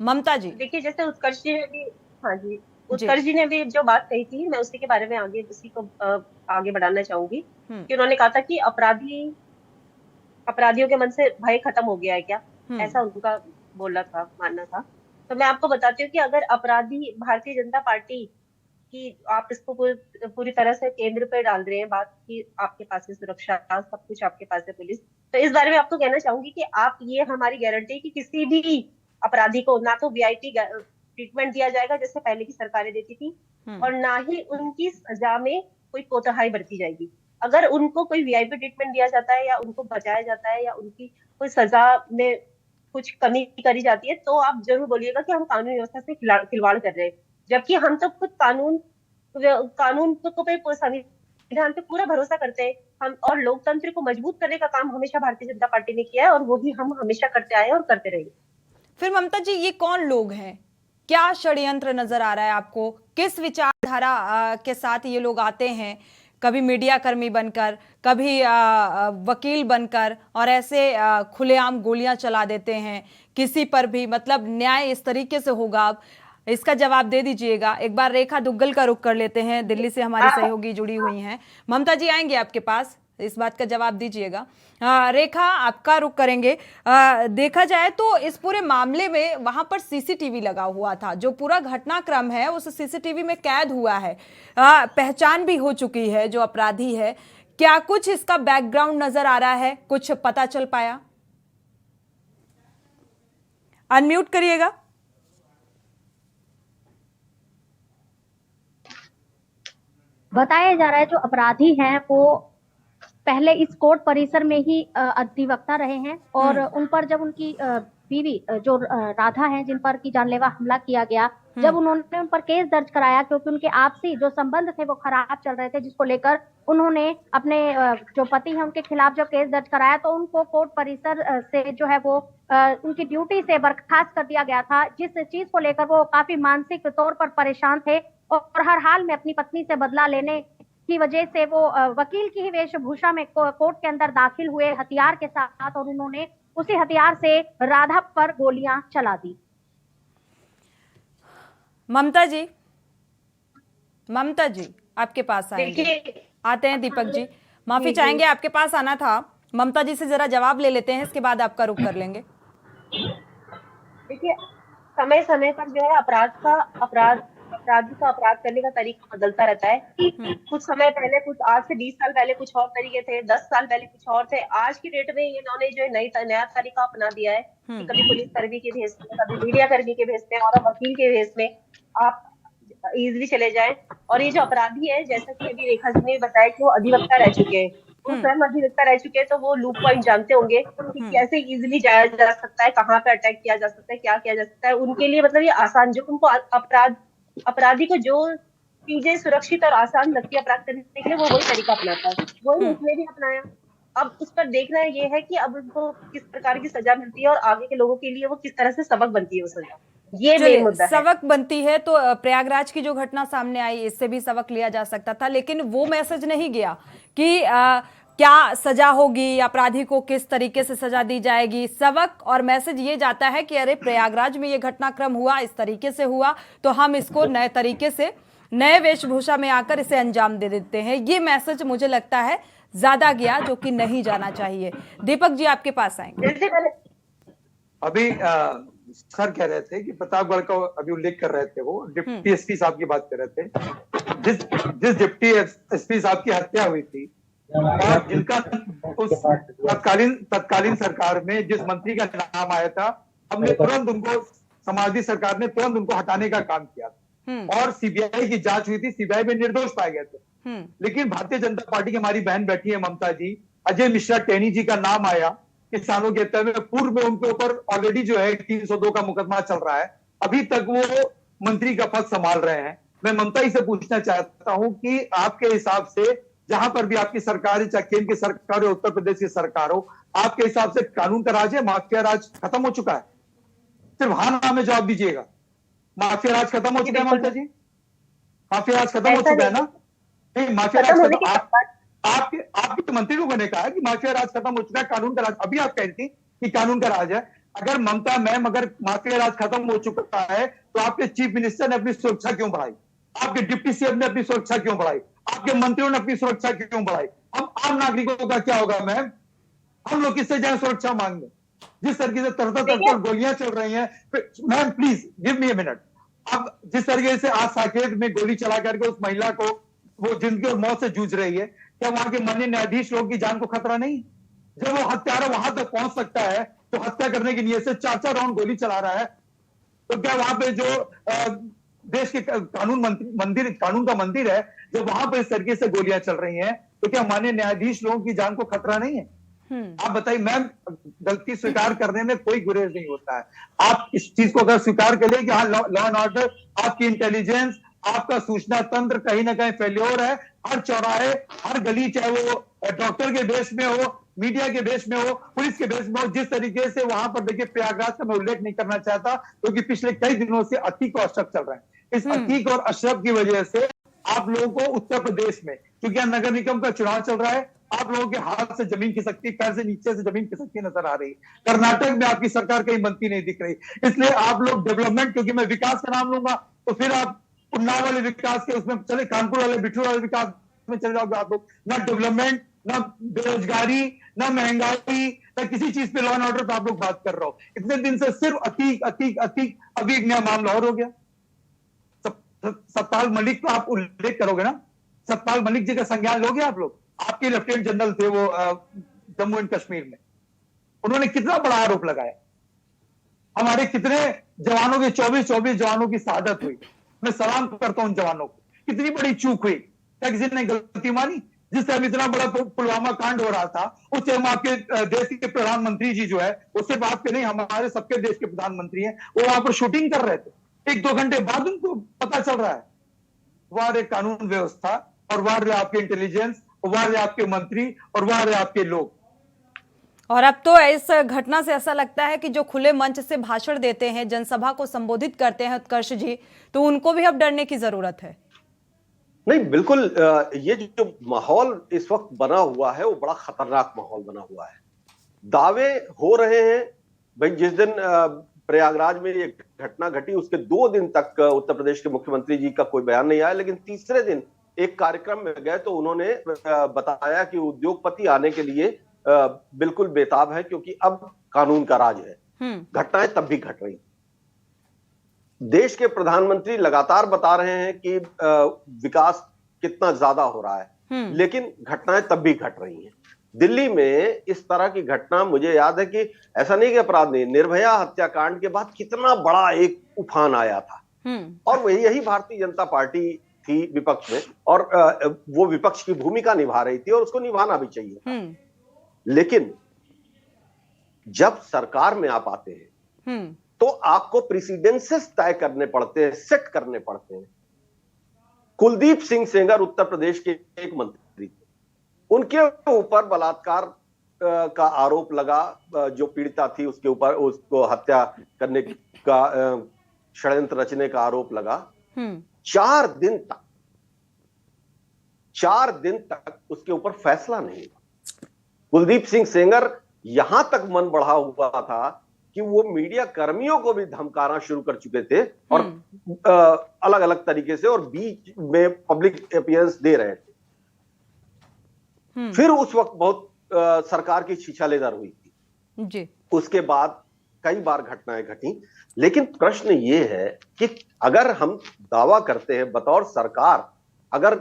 ममता जी देखिए, जैसे उत्कर्ष जी ने भी, हाँ जी, उत्कर्ष जी ने भी जो बात कही थी, मैं उसी के बारे में उसी को आगे बढ़ाना चाहूंगी कि उन्होंने कहा था कि अपराधियों के मन से भय खत्म हो गया है क्या, ऐसा उनका बोलना था, मानना था। तो मैं आपको बताती हूँ कि अगर अपराधी भारतीय जनता पार्टी की, आप इसको पूरी तरह से केंद्र पे डाल रहे हैं बात कि आपके पास है सुरक्षा, सब कुछ आपके पास है पुलिस, तो इस बारे में आपको कहना चाहूंगी कि आप, ये हमारी गारंटी कि किसी भी अपराधी को ना तो वीआईपी ट्रीटमेंट दिया जाएगा जैसे पहले की सरकारें देती थी, और ना ही उनकी सजा में कोई कोताही बरती जाएगी। अगर उनको कोई वीआईपी ट्रीटमेंट दिया जाता है या उनको बचाया जाता है या उनकी कोई सजा में कुछ कमी करी जाती है, तो आप जरूर बोलिएगा कि हम कानून व्यवस्था से खिलवाड़ कर रहे हैं, जबकि हम तो खुद कानून पे, संविधान पे पूरा भरोसा करते हैं हम, और लोकतंत्र को मजबूत करने का काम हमेशा भारतीय जनता पार्टी ने किया है, और वो भी हम हमेशा करते आए और करते रहेंगे। फिर ममता जी, ये कौन लोग हैं, क्या षड्यंत्र नजर आ रहा है आपको, किस विचारधारा के साथ ये लोग आते हैं, कभी मीडिया कर्मी बनकर, कभी वकील बनकर, और ऐसे खुलेआम गोलियां चला देते हैं किसी पर भी, मतलब न्याय इस तरीके से होगा? अब इसका जवाब दे दीजिएगा। एक बार रेखा दुग्गल का रुख कर लेते हैं, दिल्ली से हमारी सहयोगी जुड़ी हुई हैं। ममता जी आएंगे आपके पास, इस बात का जवाब दीजिएगा। रेखा आपका रुख करेंगे। देखा जाए तो इस पूरे मामले में वहां पर सीसीटीवी लगा हुआ था, जो पूरा घटनाक्रम है उस सीसीटीवी में कैद हुआ है, पहचान भी हो चुकी है जो अपराधी है। क्या कुछ इसका बैकग्राउंड नजर आ रहा है, कुछ पता चल पाया? अनम्यूट करिएगा। बताया जा रहा है जो अपराधी हैं वो पहले इस कोर्ट परिसर में ही अधिवक्ता रहे हैं और उन पर जब उनकी बीवी जो राधा हैं जिन पर की जानलेवा हमला किया गया, जब उन्होंने उन पर केस दर्ज कराया क्योंकि उनके आपसी जो संबंध थे वो खराब चल रहे थे, जिसको लेकर उन्होंने अपने जो पति हैं उनके खिलाफ जब केस दर्ज कराया तो उनको कोर्ट परिसर से जो है वो उनकी ड्यूटी से बर्खास्त कर दिया गया था, जिस चीज को लेकर वो काफी मानसिक तौर पर परेशान थे और हर हाल में अपनी पत्नी से बदला लेने की वजह से वो वकील की ही वेशभूषा में कोर्ट के अंदर दाखिल हुए हथियार के साथ और उन्होंने उसी हथियार से राधा पर गोलियां चला दी। ममता जी आपके पास आएंगे, आते हैं दीपक जी, माफी चाहेंगे, आपके पास आना था। ममता जी से जरा जवाब ले लेते हैं, इसके बाद आपका रुख कर लेंगे। देखिए, समय समय पर जो है अपराधी का अपराध करने का तरीका बदलता रहता है कि कुछ समय पहले, कुछ आज से 20 साल पहले कुछ और तरीके थे, 10 साल पहले कुछ और थे। आज की डेट में इन्होंने जो है नया तरीका अपना दिया है कि कभी पुलिस कर्मी के भेस में, कभी मीडिया कर्मी के भेस में और वकील के भेस में आप इजिली चले जाएं। और ये जो अपराधी है, जैसा कि अभी रेखा जी ने बताया कि वो अधिवक्ता रह चुके हैं, वो स्वयं अधिवक्ता रह चुके हैं, तो वो लूप पॉइंट जानते होंगे कि कैसे इजिली जाया जा सकता है, कहाँ पे अटैक किया जा सकता है, क्या किया जा सकता है। उनके लिए मतलब ये आसान, जो उनको अपराधी को जो चीजें सुरक्षित और आसान लगती है अपराध करने के लिए, वो वही तरीका अपनाता है, वही उसने भी अपनाया। अब उस पर देखना ये है कि अब उनको किस प्रकार की सजा मिलती है और आगे के लोगों के लिए वो किस तरह से सबक बनती है वो सजा, ये मेन मुद्दा है। सबक बनती है तो प्रयागराज की जो घटना सामने आई, इससे भी सबक लिया जा सकता था, लेकिन वो मैसेज नहीं गया कि क्या सजा होगी, अपराधी को किस तरीके से सजा दी जाएगी। सबक और मैसेज ये जाता है कि अरे प्रयागराज में ये घटनाक्रम हुआ, इस तरीके से हुआ, तो हम इसको नए तरीके से, नए वेशभूषा में आकर इसे अंजाम दे देते हैं। ये मैसेज मुझे लगता है ज्यादा गया, जो कि नहीं जाना चाहिए। दीपक जी आपके पास आएंगे। अभी सर कह रहे थे कि प्रतापगढ़ का अभी उल्लेख कर रहे थे, वो डिप्टी एसपी साहब की बात कर रहे थे, जिस डिप्टी एसपी साहब की हत्या हुई थी और जिनका उस तत्कालीन सरकार में जिस मंत्री का नाम आया था, हमने तुरंत उनको, समाजवादी सरकार ने तुरंत उनको हटाने का काम किया और सीबीआई की जांच हुई थी, सीबीआई में निर्दोष पाए गए थे। लेकिन भारतीय जनता पार्टी की हमारी बहन बैठी है ममता जी, अजय मिश्रा टेनी जी का नाम आया किसानों के तय में, पूर्व में उनके ऊपर ऑलरेडी जो है 302 का मुकदमा चल रहा है, अभी तक वो मंत्री का पद संभाल रहे हैं। मैं ममता जी से पूछना चाहता हूं कि आपके हिसाब से, जहां पर भी आपकी सरकार है, चाहे केंद्र की सरकार हो, उत्तर प्रदेश की सरकार हो, आपके हिसाब से कानून का राज है, माफिया राज खत्म हो चुका है? सिर्फ हाँ ना में जवाब दीजिएगा। माफिया राज खत्म हो चुका है ममता जी? माफिया राज खत्म हो चुका है ना? नहीं, माफिया राज आपके मंत्री लोगों ने कहा कि माफिया राज खत्म हो चुका है, कानून का राज। अभी आप कह रही थी कि कानून का राज है। अगर ममता मैम, अगर माफिया राज खत्म हो चुका है तो आपके चीफ मिनिस्टर ने अपनी सुरक्षा क्यों बढ़ाई? आपके डिप्टी सीएम ने अपनी सुरक्षा क्यों बढ़ाई? आपके मंत्रियों ने अपनी सुरक्षा क्यों बढ़ाई? हम आम नागरिकों का क्या होगा मैम? हम लोग किससे जाए सुरक्षा मांगने? जिस तरीके से तरह गोलियां चल रही हैं, ma'am please give me a minute. अब जिस तरीके से आज साकेत में गोली चला करके उस महिला को, वो जिंदगी और मौत से जूझ रही है, क्या वहां के माननीय न्यायाधीश लोग की जान को खतरा नहीं? जब वो हत्यारा वहां तक पहुंच सकता है तो हत्या करने की नीयत से 4-4 राउंड गोली चला रहा है, तो क्या वहां पे जो देश के कानून का मंदिर है, जब वहां पर इस तरीके से गोलियां चल रही हैं, तो क्या माननीय न्यायाधीश लोगों की जान को खतरा नहीं है? आप बताइए मैम, गलती स्वीकार करने में कोई गुरेज नहीं होता है। आप इस चीज को अगर स्वीकार कर ले कि हाँ, लॉ एंड ऑर्डर, आपकी इंटेलिजेंस, आपका सूचना तंत्र कहीं ना कहीं फेल्योर है, हर चौराहे, हर गली, चाहे वो डॉक्टर के बेस में हो, मीडिया के बेस में हो, पुलिस के बेस में हो, जिस तरीके से वहां पर देखिए, प्रयागराज का मैं उल्लेख नहीं करना चाहता क्योंकि पिछले कई दिनों से अतीक और अशरफ चल रहे हैं। इस अतीक और अशरफ की वजह से आप लोगों को उत्तर प्रदेश में, क्योंकि नगर निगम का चुनाव चल रहा है, आप लोगों के हाथ से जमीन खिसकती, पैर से नीचे से जमीन खिसकती नजर आ रही। कर्नाटक में आपकी सरकार कहीं बनती नहीं दिख रही। इसलिए आप लोग डेवलपमेंट, क्योंकि मैं विकास का नाम लूंगा तो फिर आप उन्नाव वाले विकास के उसमें चले, कानपुर वाले बिठूर वाले विकास में चले जाओगे आप लोग। ना डेवलपमेंट, ना बेरोजगारी, ना महंगाई, ना किसी चीज पे लॉ एंड ऑर्डर पे आप लोग बात कर रहे हो। इतने दिन से सिर्फ अतीक अतीक अतीक, अभी एक नया मामला और हो गया। सतपाल मलिक को आप उल्लेख करोगे ना, सतपाल मलिक जी का संज्ञान लोगे आप लोग? आपके लेफ्टिनेंट जनरल थे वो जम्मू एंड कश्मीर में, उन्होंने कितना बड़ा आरोप लगाया, हमारे कितने जवानों के 24 जवानों की शहादत हुई। मैं सलाम करता हूं उन जवानों को। कितनी बड़ी चूक हुई, क्या किसी ने गलती मानी? जिस टाइम इतना बड़ा पुलवामा कांड हो रहा था, उस टाइम आपके देश के प्रधानमंत्री जी जो है, उससे बात के नहीं, हमारे सबके देश के प्रधानमंत्री हैं, वो वहां पर शूटिंग कर रहे थे। 1-2 घंटे बाद उनको पता चल रहा है। वहां रहे कानून व्यवस्था, और वहां रहे आपके इंटेलिजेंस, वहां रहे आपके मंत्री, और वहां रहे आपके लोग। और अब तो इस घटना से ऐसा लगता है कि जो खुले मंच से भाषण देते हैं, जनसभा को संबोधित करते हैं उत्कर्ष जी, तो उनको भी अब डरने की जरूरत है। नहीं, बिल्कुल। ये जो माहौल इस वक्त बना हुआ है वो बड़ा खतरनाक माहौल बना हुआ है। दावे हो रहे हैं भाई, जिस दिन प्रयागराज में ये घटना घटी उसके 2 दिन तक उत्तर प्रदेश के मुख्यमंत्री जी का कोई बयान नहीं आया, लेकिन तीसरे दिन एक कार्यक्रम में गए तो उन्होंने बताया कि उद्योगपति आने के लिए बिल्कुल बेताब है, क्योंकि अब कानून का राज है। घटनाएं तब भी घट रही। देश के प्रधानमंत्री लगातार बता रहे हैं कि विकास कितना ज्यादा हो रहा है, लेकिन घटनाएं तब भी घट रही हैं। दिल्ली में इस तरह की घटना, मुझे याद है कि ऐसा नहीं कि अपराध नहीं, निर्भया हत्याकांड के बाद कितना बड़ा एक उफान आया था, और वही यही भारतीय जनता पार्टी थी विपक्ष में, और वो विपक्ष की भूमिका निभा रही थी और उसको निभाना भी चाहिए। लेकिन जब सरकार में आप आते हैं तो आपको प्रेसिडेंसेस तय करने पड़ते हैं, सेट करने पड़ते हैं। कुलदीप सिंह सेंगर उत्तर प्रदेश के एक मंत्री थे, उनके ऊपर बलात्कार का आरोप लगा, जो पीड़िता थी उसके ऊपर उसको हत्या करने का षड्यंत्र रचने का आरोप लगा। 4 दिन तक उसके ऊपर फैसला नहीं हुआ। कुलदीप सिंह सेंगर यहां तक मन बढ़ा हुआ था कि वो मीडिया कर्मियों को भी धमकाना शुरू कर चुके थे, और अलग अलग तरीके से, और बीच में पब्लिक अपीयरेंस दे रहे थे। फिर उस वक्त बहुत सरकार की छीछालेदर हुई थी जी। उसके बाद कई बार घटनाएं घटी। लेकिन प्रश्न ये है कि अगर हम दावा करते हैं बतौर सरकार, अगर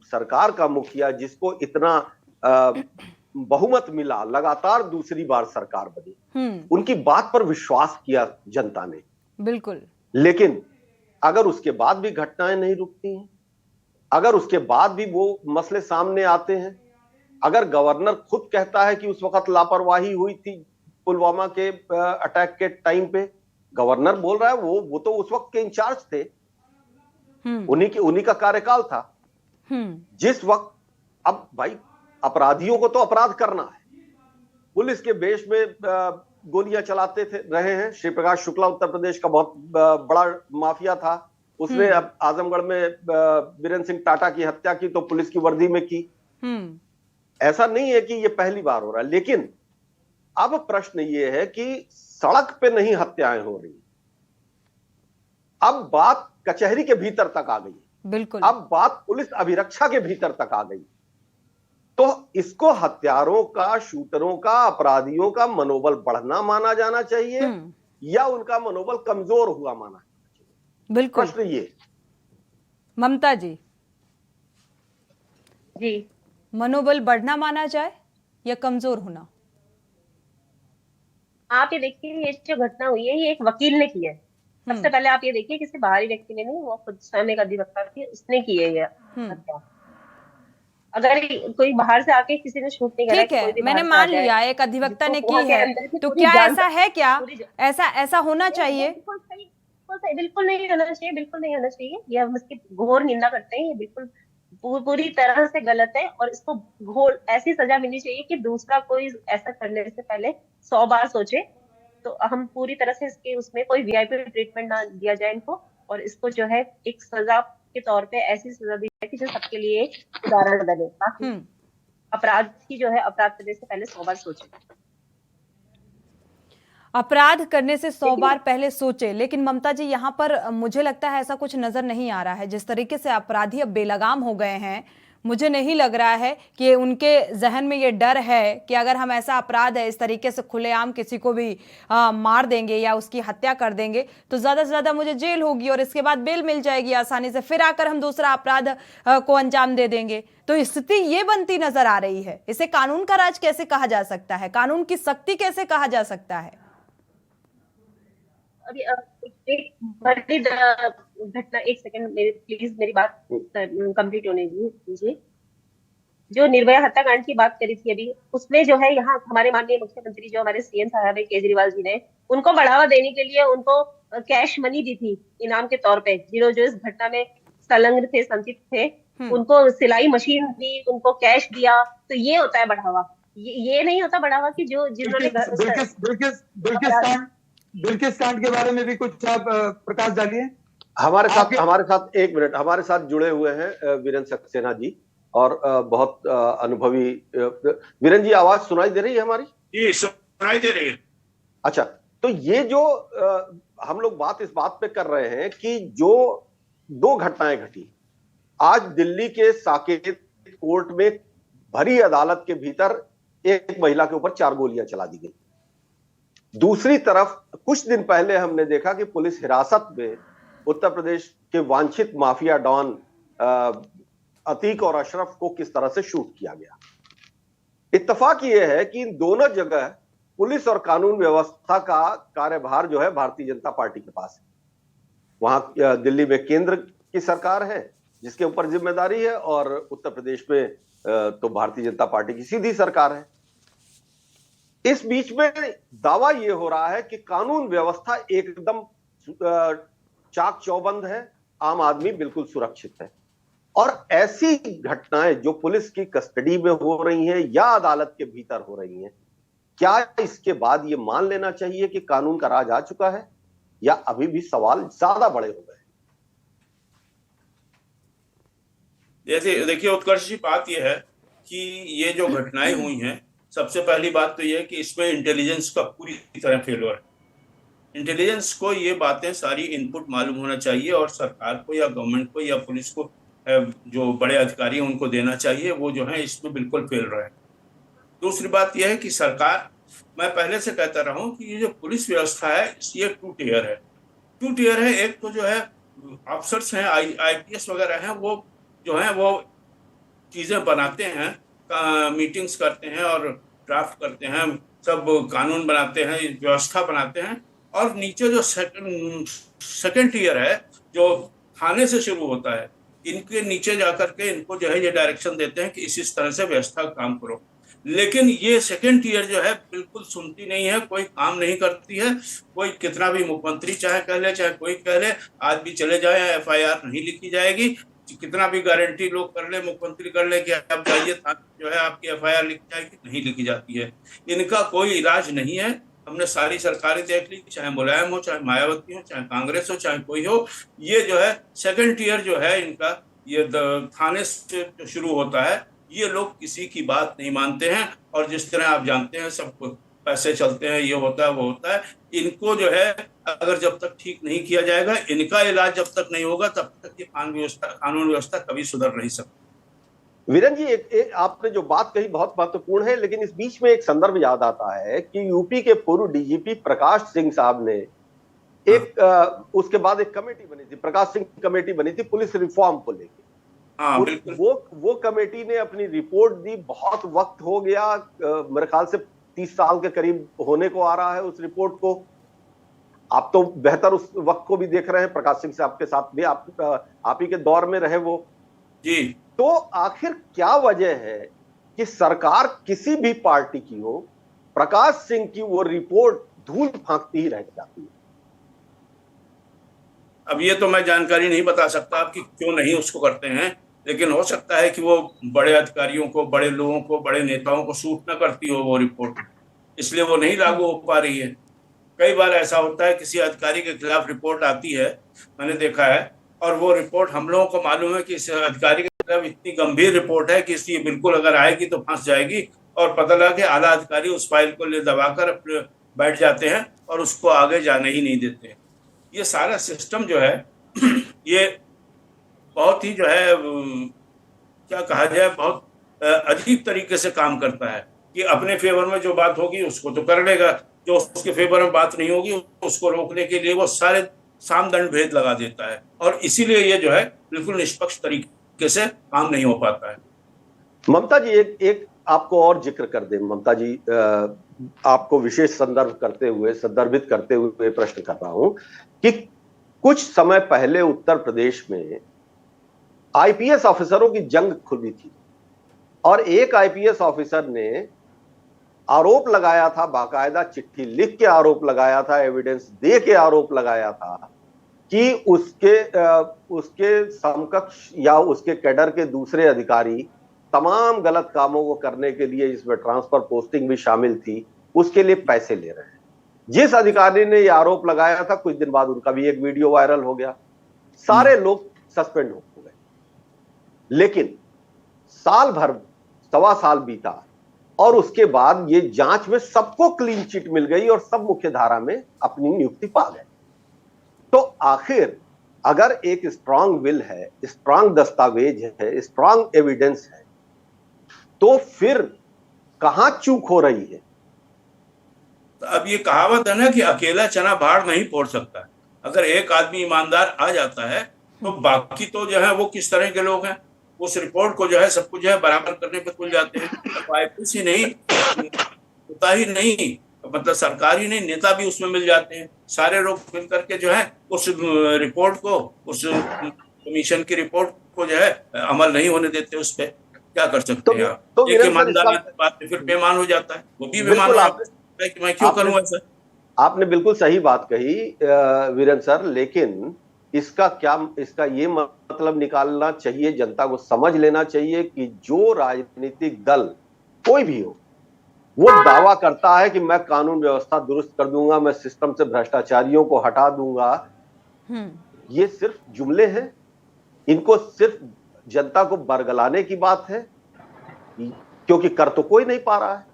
सरकार का मुखिया जिसको इतना बहुमत मिला, लगातार दूसरी बार सरकार बनी, उनकी बात पर विश्वास किया जनता ने, बिल्कुल, लेकिन अगर उसके बाद भी घटनाएं नहीं रुकती हैं, अगर उसके बाद भी वो मसले सामने आते हैं, अगर गवर्नर खुद कहता है कि उस वक्त लापरवाही हुई थी पुलवामा के अटैक के टाइम पे, गवर्नर बोल रहा है, वो तो उस वक्त के इंचार्ज थे, उन्हीं का कार्यकाल था। जिस वक्त, अब भाई अपराधियों को तो अपराध करना है, पुलिस के बेश में गोलियां चलाते रहे हैं। श्री प्रकाश शुक्ला उत्तर प्रदेश का बहुत बड़ा माफिया था, उसने अब आजमगढ़ में बीरेन सिंह टाटा की हत्या की तो पुलिस की वर्दी में की। ऐसा नहीं है कि ये पहली बार हो रहा है, लेकिन अब प्रश्न ये है कि सड़क पे नहीं हत्याएं हो रही, अब बात कचहरी के भीतर तक आ गई, बिल्कुल, अब बात पुलिस अभिरक्षा के भीतर तक आ गई। तो इसको हत्यारों का, शूटरों का, अपराधियों का मनोबल बढ़ना माना जाना चाहिए या उनका मनोबल कमजोर हुआ माना जाना चाहिए? बिल्कुल। प्रश्न ये। ममता जी, जी, मनोबल बढ़ना माना जाए या कमजोर होना? आप ये देखिए, ये जो घटना हुई है ये एक वकील ने की है। सबसे पहले आप ये देखिए, किसी बाहरी व्यक्ति ने नहीं, वो खुद स्वयं एक अधिवक्ता थी, उसने की है ये हत्या। अगर कोई बाहर से आके किसी ने शूट नहीं करा, ठीक है, मैंने मान लिया एक अधिवक्ता ने की है, तो क्या ऐसा है, क्या ऐसा होना चाहिए? बिल्कुल नहीं होना चाहिए, बिल्कुल नहीं होना चाहिए। ये हम इसकी घोर निंदा करते हैं। ये बिल्कुल पूरी तरह से गलत है, और इसको घोर ऐसी सजा मिलनी चाहिए कि दूसरा कोई ऐसा करने से पहले 100 बार सोचे। तो हम पूरी तरह से इसके उसमें कोई वीआईपी ट्रीटमेंट ना दिया जाए इनको, और इसको जो है एक सजा के तौर पे ऐसी सजा दी जाए कि जो सबके लिए एक उदाहरण बने। अपराधी जो है अपराध करने से पहले 100 बार सोचे। अपराध करने से 100 बार पहले सोचे, लेकिन ममता जी यहाँ पर मुझे लगता है ऐसा कुछ नजर नहीं आ रहा है। जिस तरीके से अपराधी अब बेलगाम हो गए हैं, मुझे नहीं लग रहा है कि उनके जहन में ये डर है कि अगर हम ऐसा अपराध है इस तरीके से खुलेआम किसी को भी मार देंगे या उसकी हत्या कर देंगे तो ज्यादा से ज्यादा मुझे जेल होगी और इसके बाद बेल मिल जाएगी आसानी से, फिर आकर हम दूसरा अपराध को अंजाम दे देंगे। तो स्थिति ये बनती नजर आ रही है। इसे कानून का राज कैसे कहा जा सकता है, कानून की सख्ती कैसे कहा जा सकता है? अभी एक बड़ी घटना, एक सेकंड प्लीज मेरी बात कंप्लीट होने दीजिए। जो निर्भया हत्याकांड की बात करी थी अभी, उसमें जो है यहाँ हमारे माननीय मुख्यमंत्री जो हमारे सीएम साहब है केजरीवाल जी ने उनको बढ़ावा देने के लिए उनको कैश मनी दी थी इनाम के तौर पे। जो इस घटना में संलग्न थे, संचित थे, उनको सिलाई मशीन दी, उनको कैश दिया। तो ये होता है बढ़ावा। ये नहीं होता बढ़ावा कि जो जिन्होंने बिल्किस कांड के बारे में भी कुछ आप प्रकाश डालिए। हमारे साथ एक मिनट, हमारे साथ जुड़े हुए हैं वीरेंद्र सक्सेना जी और बहुत अनुभवी। वीरेंद्र जी, आवाज सुनाई दे रही है हमारी? जी सुनाई दे रही है। अच्छा, तो ये जो हम लोग बात इस बात पे कर रहे हैं कि जो 2 घटनाएं घटी आज दिल्ली के साकेत कोर्ट में, भरी अदालत के भीतर एक महिला के ऊपर 4 गोलियां चला दी गई। दूसरी तरफ कुछ दिन पहले हमने देखा कि पुलिस हिरासत में उत्तर प्रदेश के वांछित माफिया डॉन अतीक और अशरफ को किस तरह से शूट किया गया। इत्तेफाक यह है कि इन दोनों जगह पुलिस और कानून व्यवस्था का कार्यभार जो है भारतीय जनता पार्टी के पास है। वहां दिल्ली में केंद्र की सरकार है जिसके ऊपर जिम्मेदारी है, और उत्तर प्रदेश में तो भारतीय जनता पार्टी की सीधी सरकार है। इस बीच में दावा यह हो रहा है कि कानून व्यवस्था एकदम चाक चौबंद है, आम आदमी बिल्कुल सुरक्षित है। और ऐसी घटनाएं जो पुलिस की कस्टडी में हो रही हैं या अदालत के भीतर हो रही हैं, क्या इसके बाद यह मान लेना चाहिए कि कानून का राज आ चुका है, या अभी भी सवाल ज्यादा बड़े हो गए? देखिए उत्कर्ष जी, बात यह है कि ये जो घटनाएं हुई हैं, सबसे पहली बात तो यह है कि इसमें इंटेलिजेंस का पूरी तरह फेलियर है। इंटेलिजेंस को ये बातें सारी इनपुट मालूम होना चाहिए और सरकार को या गवर्नमेंट को या पुलिस को जो बड़े अधिकारी हैं उनको देना चाहिए। वो जो है इसमें बिल्कुल फेल रहे हैं। दूसरी बात यह है कि सरकार, मैं पहले से कहता रहा हूँ कि ये जो पुलिस व्यवस्था है ये 2 टियर है। 2 टियर है। एक तो जो है ऑफिसर्स हैं, IPS वगैरह हैं, वो जो है वो चीज़ें बनाते हैं, मीटिंग्स करते हैं और ड्राफ्ट करते हैं, सब कानून बनाते हैं, व्यवस्था बनाते हैं। और नीचे जो सेकंड टियर है जो थाने से शुरू होता है, इनके नीचे जाकर के इनको जो है ये डायरेक्शन देते हैं कि इस तरह से व्यवस्था काम करो। लेकिन ये सेकंड टियर जो है बिल्कुल सुनती नहीं है, कोई काम नहीं करती है। कोई कितना भी मुख्यमंत्री चाहे कह ले, चाहे कोई कह ले, आज भी चले जाए FIR नहीं लिखी जाएगी। कितना भी गारंटी लोग कर ले, मुख्यमंत्री कर ले कि आप जाइए जो है आपकी FIR लिखी जाएगी, नहीं लिखी जाती है। इनका कोई इलाज नहीं है। हमने सारी सरकारें देख ली, चाहे मुलायम हो, चाहे मायावती हो, चाहे कांग्रेस हो, चाहे कोई हो, ये जो है सेकंड टियर जो है इनका, ये थाने से जो शुरू होता है, ये लोग किसी की बात नहीं मानते हैं। और जिस तरह आप जानते हैं सब पैसे चलते हैं, ये होता है वो होता है। इनको जो है अगर जब तक ठीक नहीं किया जाएगा, इनका इलाज जब तक नहीं होगा, तब तक ये कानून व्यवस्था कभी सुधर नहीं सकती। वीरेंद्र जी, एक आपने जो बात कही बहुत महत्वपूर्ण है, लेकिन इस बीच में एक संदर्भ याद आता है कि यूपी के पूर्व DGP प्रकाश सिंह साहब ने उसके बाद एक कमेटी बनी थी, प्रकाश सिंह कमेटी बनी थी पुलिस रिफॉर्म को लेकर। वो कमेटी ने अपनी रिपोर्ट दी, बहुत वक्त हो गया, मेरे ख्याल से 30 साल के करीब होने को आ रहा है उस रिपोर्ट को। आप तो बेहतर उस वक्त को भी देख रहे हैं, प्रकाश सिंह साहब के साथ भी आप ही के दौर में रहे वो जी। तो आखिर क्या वजह है कि सरकार किसी भी पार्टी की हो, प्रकाश सिंह की वो रिपोर्ट धूल फांकती ही रह जाती है? अब ये तो मैं जानकारी नहीं बता सकता कि क्यों नहीं उसको करते हैं, लेकिन हो सकता है कि वो बड़े अधिकारियों को, बड़े लोगों को, बड़े नेताओं को सूट न करती हो वो रिपोर्ट, इसलिए वो नहीं लागू हो पा रही है। कई बार ऐसा होता है किसी अधिकारी के खिलाफ रिपोर्ट आती है, मैंने देखा है, और वो रिपोर्ट हम लोगों को मालूम है कि इस अधिकारी के मतलब इतनी गंभीर रिपोर्ट है कि इसकी बिल्कुल अगर आएगी तो फंस जाएगी, और पता लगा कि आला अधिकारी उस फाइल को ले दबाकर अपने बैठ जाते हैं और उसको आगे जाने ही नहीं देते। ये सारा सिस्टम जो है ये बहुत ही जो है क्या कहा जाए, बहुत अजीब तरीके से काम करता है कि अपने फेवर में जो बात होगी उसको तो कर लेगा, जो उसके फेवर में बात नहीं होगी उसको रोकने के लिए वो सारे सामदंड भेद लगा देता है, और इसीलिए ये जो है बिल्कुल निष्पक्ष तरीके से काम नहीं हो पाता है। ममता जी, एक आपको और जिक्र कर दें। ममता जी, आपको विशेष संदर्भित करते हुए प्रश्न कर रहा हूं कि कुछ समय पहले उत्तर प्रदेश में आईपीएस ऑफिसरों की जंग खुली थी, और एक आईपीएस ऑफिसर ने आरोप लगाया था, बाकायदा चिट्ठी लिख के आरोप लगाया था, एविडेंस दे के आरोप लगाया था कि उसके समकक्ष या उसके कैडर के दूसरे अधिकारी तमाम गलत कामों को करने के लिए, इसमें ट्रांसफर पोस्टिंग भी शामिल थी, उसके लिए पैसे ले रहे हैं। जिस अधिकारी ने यह आरोप लगाया था, कुछ दिन बाद उनका भी एक वीडियो वायरल हो गया, सारे लोग सस्पेंड हो गए। लेकिन साल भर, 1.25 साल बीता, और उसके बाद ये जांच में सबको क्लीन चिट मिल गई और सब मुख्य धारा में अपनी नियुक्ति पा गए। तो आखिर अगर एक स्ट्रांग विल है, स्ट्रांग दस्तावेज है, स्ट्रांग एविडेंस है, तो फिर कहां चूक हो रही है? तो अब ये कहावत है ना कि अकेला चना भाड़ नहीं फोड़ सकता। अगर एक आदमी ईमानदार आ जाता है तो बाकी तो जो है वो किस तरह के लोग हैं, उस रिपोर्ट को जो है सब कुछ जो है बराबर करने पे तुल जाते हैं। तो आईपीएस ही नहीं, होता ही नहीं, मतलब सरकार ही नहीं, नेता भी उसमें मिल जाते हैं। सारे लोग मिल करके जो है उस रिपोर्ट को, उस कमीशन की रिपोर्ट को जो है अमल नहीं होने देते। उस पर क्या कर सकते हैं आप? तो एक ईमानदार बात पे फिर बेईमान हो जाता है, वो भी बेईमान हो जाता है कि मैं क्यों करूं ऐसा। आपने बिल्कुल सही बात कही वीरेंद्र सर, लेकिन इसका ये मतलब निकालना चाहिए, जनता को समझ लेना चाहिए कि जो राजनीतिक दल कोई भी हो, वो दावा करता है कि मैं कानून व्यवस्था दुरुस्त कर दूंगा, मैं सिस्टम से भ्रष्टाचारियों को हटा दूंगा, ये सिर्फ जुमले हैं। इनको सिर्फ जनता को बरगलाने की बात है, क्योंकि कर तो कोई नहीं पा रहा है।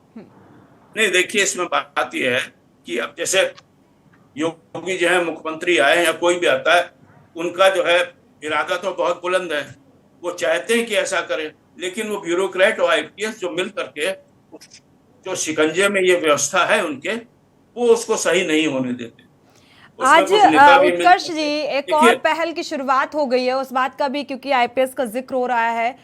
नहीं, देखिए इसमें बात यह है कि अब जैसे योगी जो है मुख्यमंत्री आए या कोई भी आता है, उनका जो है इरादा तो बहुत बुलंद है, वो चाहते हैं कि ऐसा करें, लेकिन वो ब्यूरोक्रेट और आईपीएस जो मिल करके जो शिकंजे में ये व्यवस्था है उनके, वो उसको सही नहीं होने देते। आज उत्कर्ष जी, एक और पहल की शुरुआत हो गई है, उस बात का भी, क्योंकि आईपीएस का जिक्र हो रहा है,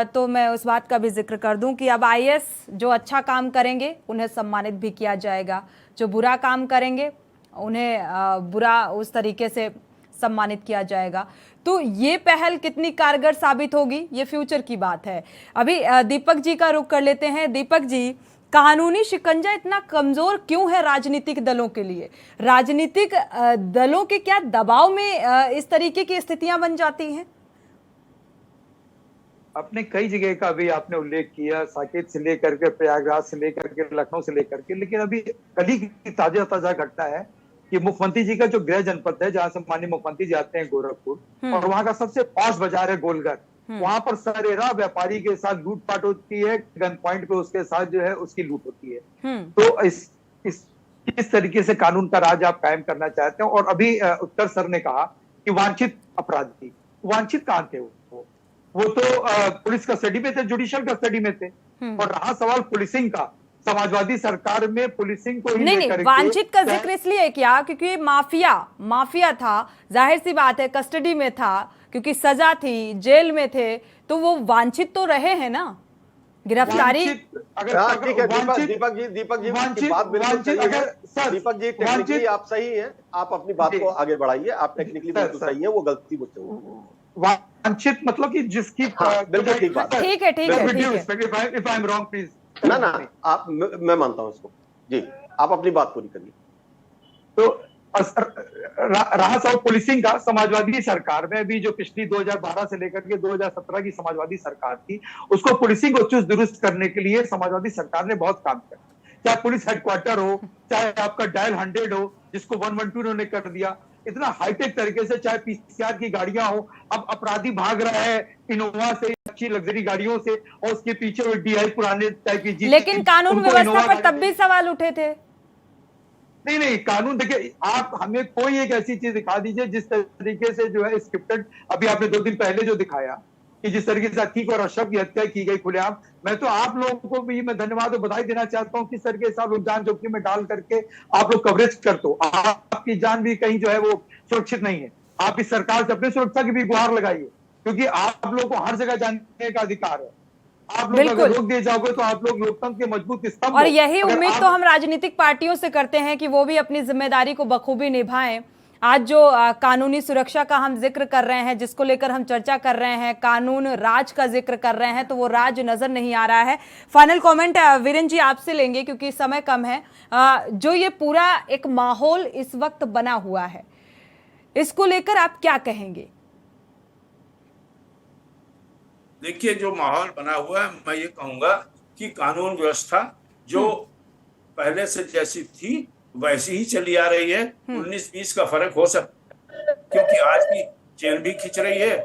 तो मैं उस बात का भी जिक्र कर दूं कि अब आईएएस जो अच्छा काम करेंगे उन्हें सम्मानित भी किया जाएगा, जो बुरा काम करेंगे उन्हें बुरा उस तरीके से सम्मानित किया जाएगा। तो ये पहल कितनी कारगर साबित होगी, ये फ्यूचर की बात है। अभी दीपक जी का रुख कर लेते हैं। दीपक जी, कानूनी शिकंजा इतना कमजोर क्यों है राजनीतिक दलों के लिए? राजनीतिक दलों के क्या दबाव में इस तरीके की स्थितियां बन जाती हैं? आपने कई जगह का अभी आपने उल्लेख किया, साकेत से लेकर के, प्रयागराज से लेकर के, लखनऊ से लेकर के, लेकिन अभी कल ही ताजा घटना है कि मुख्यमंत्री जी का जो गृह जनपद है, जहां से माननीय मुख्यमंत्री जी आते हैं, गोरखपुर, और वहां का सबसे पॉश बाजार है गोलघर, वहां पर सरेरा व्यापारी के साथ लूटपाट होती है, गन पॉइंट पे उसके साथ जो है उसकी लूट होती है। तो इस तरीके से कानून का राज आप कायम करना चाहते हैं। और अभी उत्तर सर ने कहा कि वांछित अपराधी, वांछित कहां थे? वो तो पुलिस कस्टडी में थे, जुडिशियल कस्टडी में थे। और रहा सवाल पुलिसिंग का, समाजवादी सरकार में पुलिसिंग को ही नहीं, वांछित का जिक्र इसलिए किया क्योंकि माफिया था, जाहिर सी बात है, कस्टडी में था, क्योंकि सजा थी, जेल में थे, तो वो वांछित तो रहे हैं ना। गिरफ्तारी दीपक जी की बात बिल्कुल सही है। दीपक जी, टेक्निकली आप सही हैं, आप अपनी बात को आगे बढ़ाइए, आप टेक्निकली बिल्कुल सही हैं, वो गलती मुझसे हुई। वांछित मतलब कि जिसकी बिल्कुल ठीक बात है। ठीक है। If I am wrong please. ना आप, मैं मानता हूं इसको जी, आप अपनी बात पूरी करिए। तो रहा सब पुलिसिंग का, समाजवादी सरकार में भी जो पिछली 2012 से लेकर के 2017 की समाजवादी सरकार थी, उसको पुलिसिंग को चुस्त दुरुस्त करने के लिए समाजवादी सरकार ने बहुत काम किया। चाहे पुलिस हेडक्वार्टर हो, चाहे आपका डायल 100 हो, जिसको 112 उन्होंने कर दिया, इतना हाईटेक तरीके से, चाहे पीसीआर की गाड़ियां हो, अब अपराधी भाग रहा है इनोवा से, अच्छी लग्जरी गाड़ियों से, और उसके पीछे वो DI पुराने टाइप की जीप, लेकिन कानून व्यवस्था पर तब भी सवाल उठे थे। नहीं, कानून देखिए, आप हमें कोई एक ऐसी चीज दिखा दीजिए जिस तरीके से जो है स्क्रिप्टेड, अभी आपने 2 दिन पहले जो दिखाया कि जिस तरीके से अतीक और अशरफ की हत्या की गई खुलेआम, मैं तो आप लोगों को भी मैं धन्यवाद और बधाई देना चाहता हूं, किस तरीके से आप लोग जान जोखिम में डाल करके आप लोग कवरेज करते हो। आपकी जान भी कहीं जो है वो सुरक्षित नहीं है। आप इस सरकार से अपनी सुरक्षा की भी गुहार लगाइए, क्योंकि आप लोग को हर जगह जानने का अधिकार है। आप लोग अगर रोक दिए जाओगे तो आप लोग लोकतंत्र के मजबूत स्तंभ। और यही उम्मीद तो हम राजनीतिक पार्टियों से करते हैं कि वो भी अपनी जिम्मेदारी को बखूबी निभाएं। आज जो कानूनी सुरक्षा का हम जिक्र कर रहे हैं, जिसको लेकर हम चर्चा कर रहे हैं, कानून राज का जिक्र कर रहे हैं, तो वो राज नजर नहीं आ रहा है। फाइनल कमेंट वीरेन जी आपसे लेंगे क्योंकि समय कम है। जो ये पूरा एक माहौल इस वक्त बना हुआ है, इसको लेकर आप क्या कहेंगे? देखिए, जो माहौल बना हुआ है, मैं ये कहूंगा कि कानून व्यवस्था जो पहले से जैसी थी वैसी ही चली आ रही है। 19-20 का फर्क हो सकता है, क्योंकि आज की चेन भी खिंच रही है,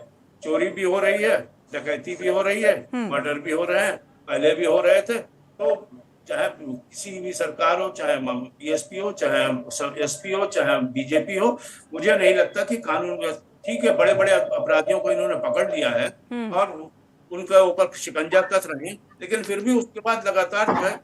चोरी भी हो रही है, डकैती भी हो रही है, मर्डर भी हो रहे हैं, पहले भी हो रहे थे। तो चाहे किसी भी सरकार हो, चाहे PSP हो, चाहे SP हो, चाहे BJP हो, मुझे नहीं लगता कि कानून, ठीक है बड़े बड़े अपराधियों को इन्होंने पकड़ लिया है और उनका ऊपर शिकंजा कस रहे हैं, लेकिन फिर भी उसके बाद लगातार जो है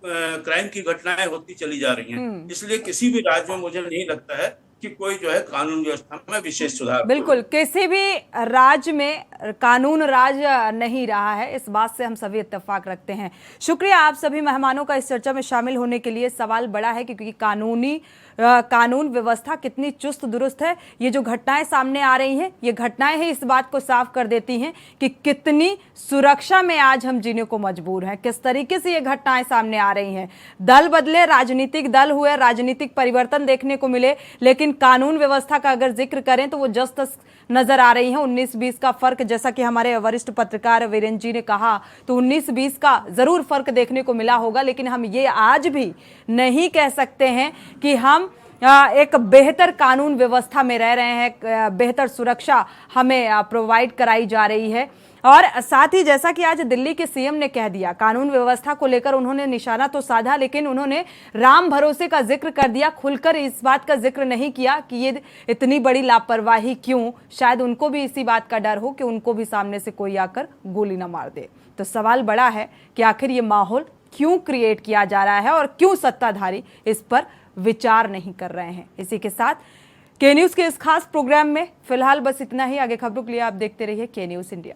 क्राइम की घटनाएं होती चली जा रही हैं। इसलिए किसी भी राज्य में मुझे नहीं लगता है कि कोई जो है कानून व्यवस्था में विशेष सुधार। बिल्कुल, किसी भी राज्य में कानून राज नहीं रहा है, इस बात से हम सभी इत्तेफाक रखते हैं। शुक्रिया आप सभी मेहमानों का इस चर्चा में शामिल होने के लिए। सवाल बड़ा है क्योंकि कानून व्यवस्था कितनी चुस्त दुरुस्त है, ये जो घटनाएं सामने आ रही हैं, ये घटनाएं ही इस बात को साफ कर देती हैं कि कितनी सुरक्षा में आज हम जीने को मजबूर हैं, किस तरीके से ये घटनाएं सामने आ रही हैं। दल बदले, राजनीतिक दल हुए, राजनीतिक परिवर्तन देखने को मिले, लेकिन कानून व्यवस्था का अगर जिक्र करें तो वो जस्त नजर आ रही है। 19-20 का फर्क, जैसा कि हमारे वरिष्ठ पत्रकार वीरेन जी ने कहा, तो 19-20 का जरूर फर्क देखने को मिला होगा, लेकिन हम ये आज भी नहीं कह सकते हैं कि हम एक बेहतर कानून व्यवस्था में रह रहे हैं, बेहतर सुरक्षा हमें प्रोवाइड कराई जा रही है। और साथ ही जैसा कि आज दिल्ली के CM ने कह दिया, कानून व्यवस्था को लेकर उन्होंने निशाना तो साधा, लेकिन उन्होंने राम भरोसे का जिक्र कर दिया, खुलकर इस बात का जिक्र नहीं किया कि ये इतनी बड़ी लापरवाही क्यों। शायद उनको भी इसी बात का डर हो कि उनको भी सामने से कोई आकर गोली ना मार दे। तो सवाल बड़ा है कि आखिर ये माहौल क्यों क्रिएट किया जा रहा है और क्यों सत्ताधारी इस पर विचार नहीं कर रहे हैं। इसी के साथ के न्यूज़ के इस खास प्रोग्राम में फिलहाल बस इतना ही। आगे खबरों के लिए आप देखते रहिए के न्यूज़ इंडिया।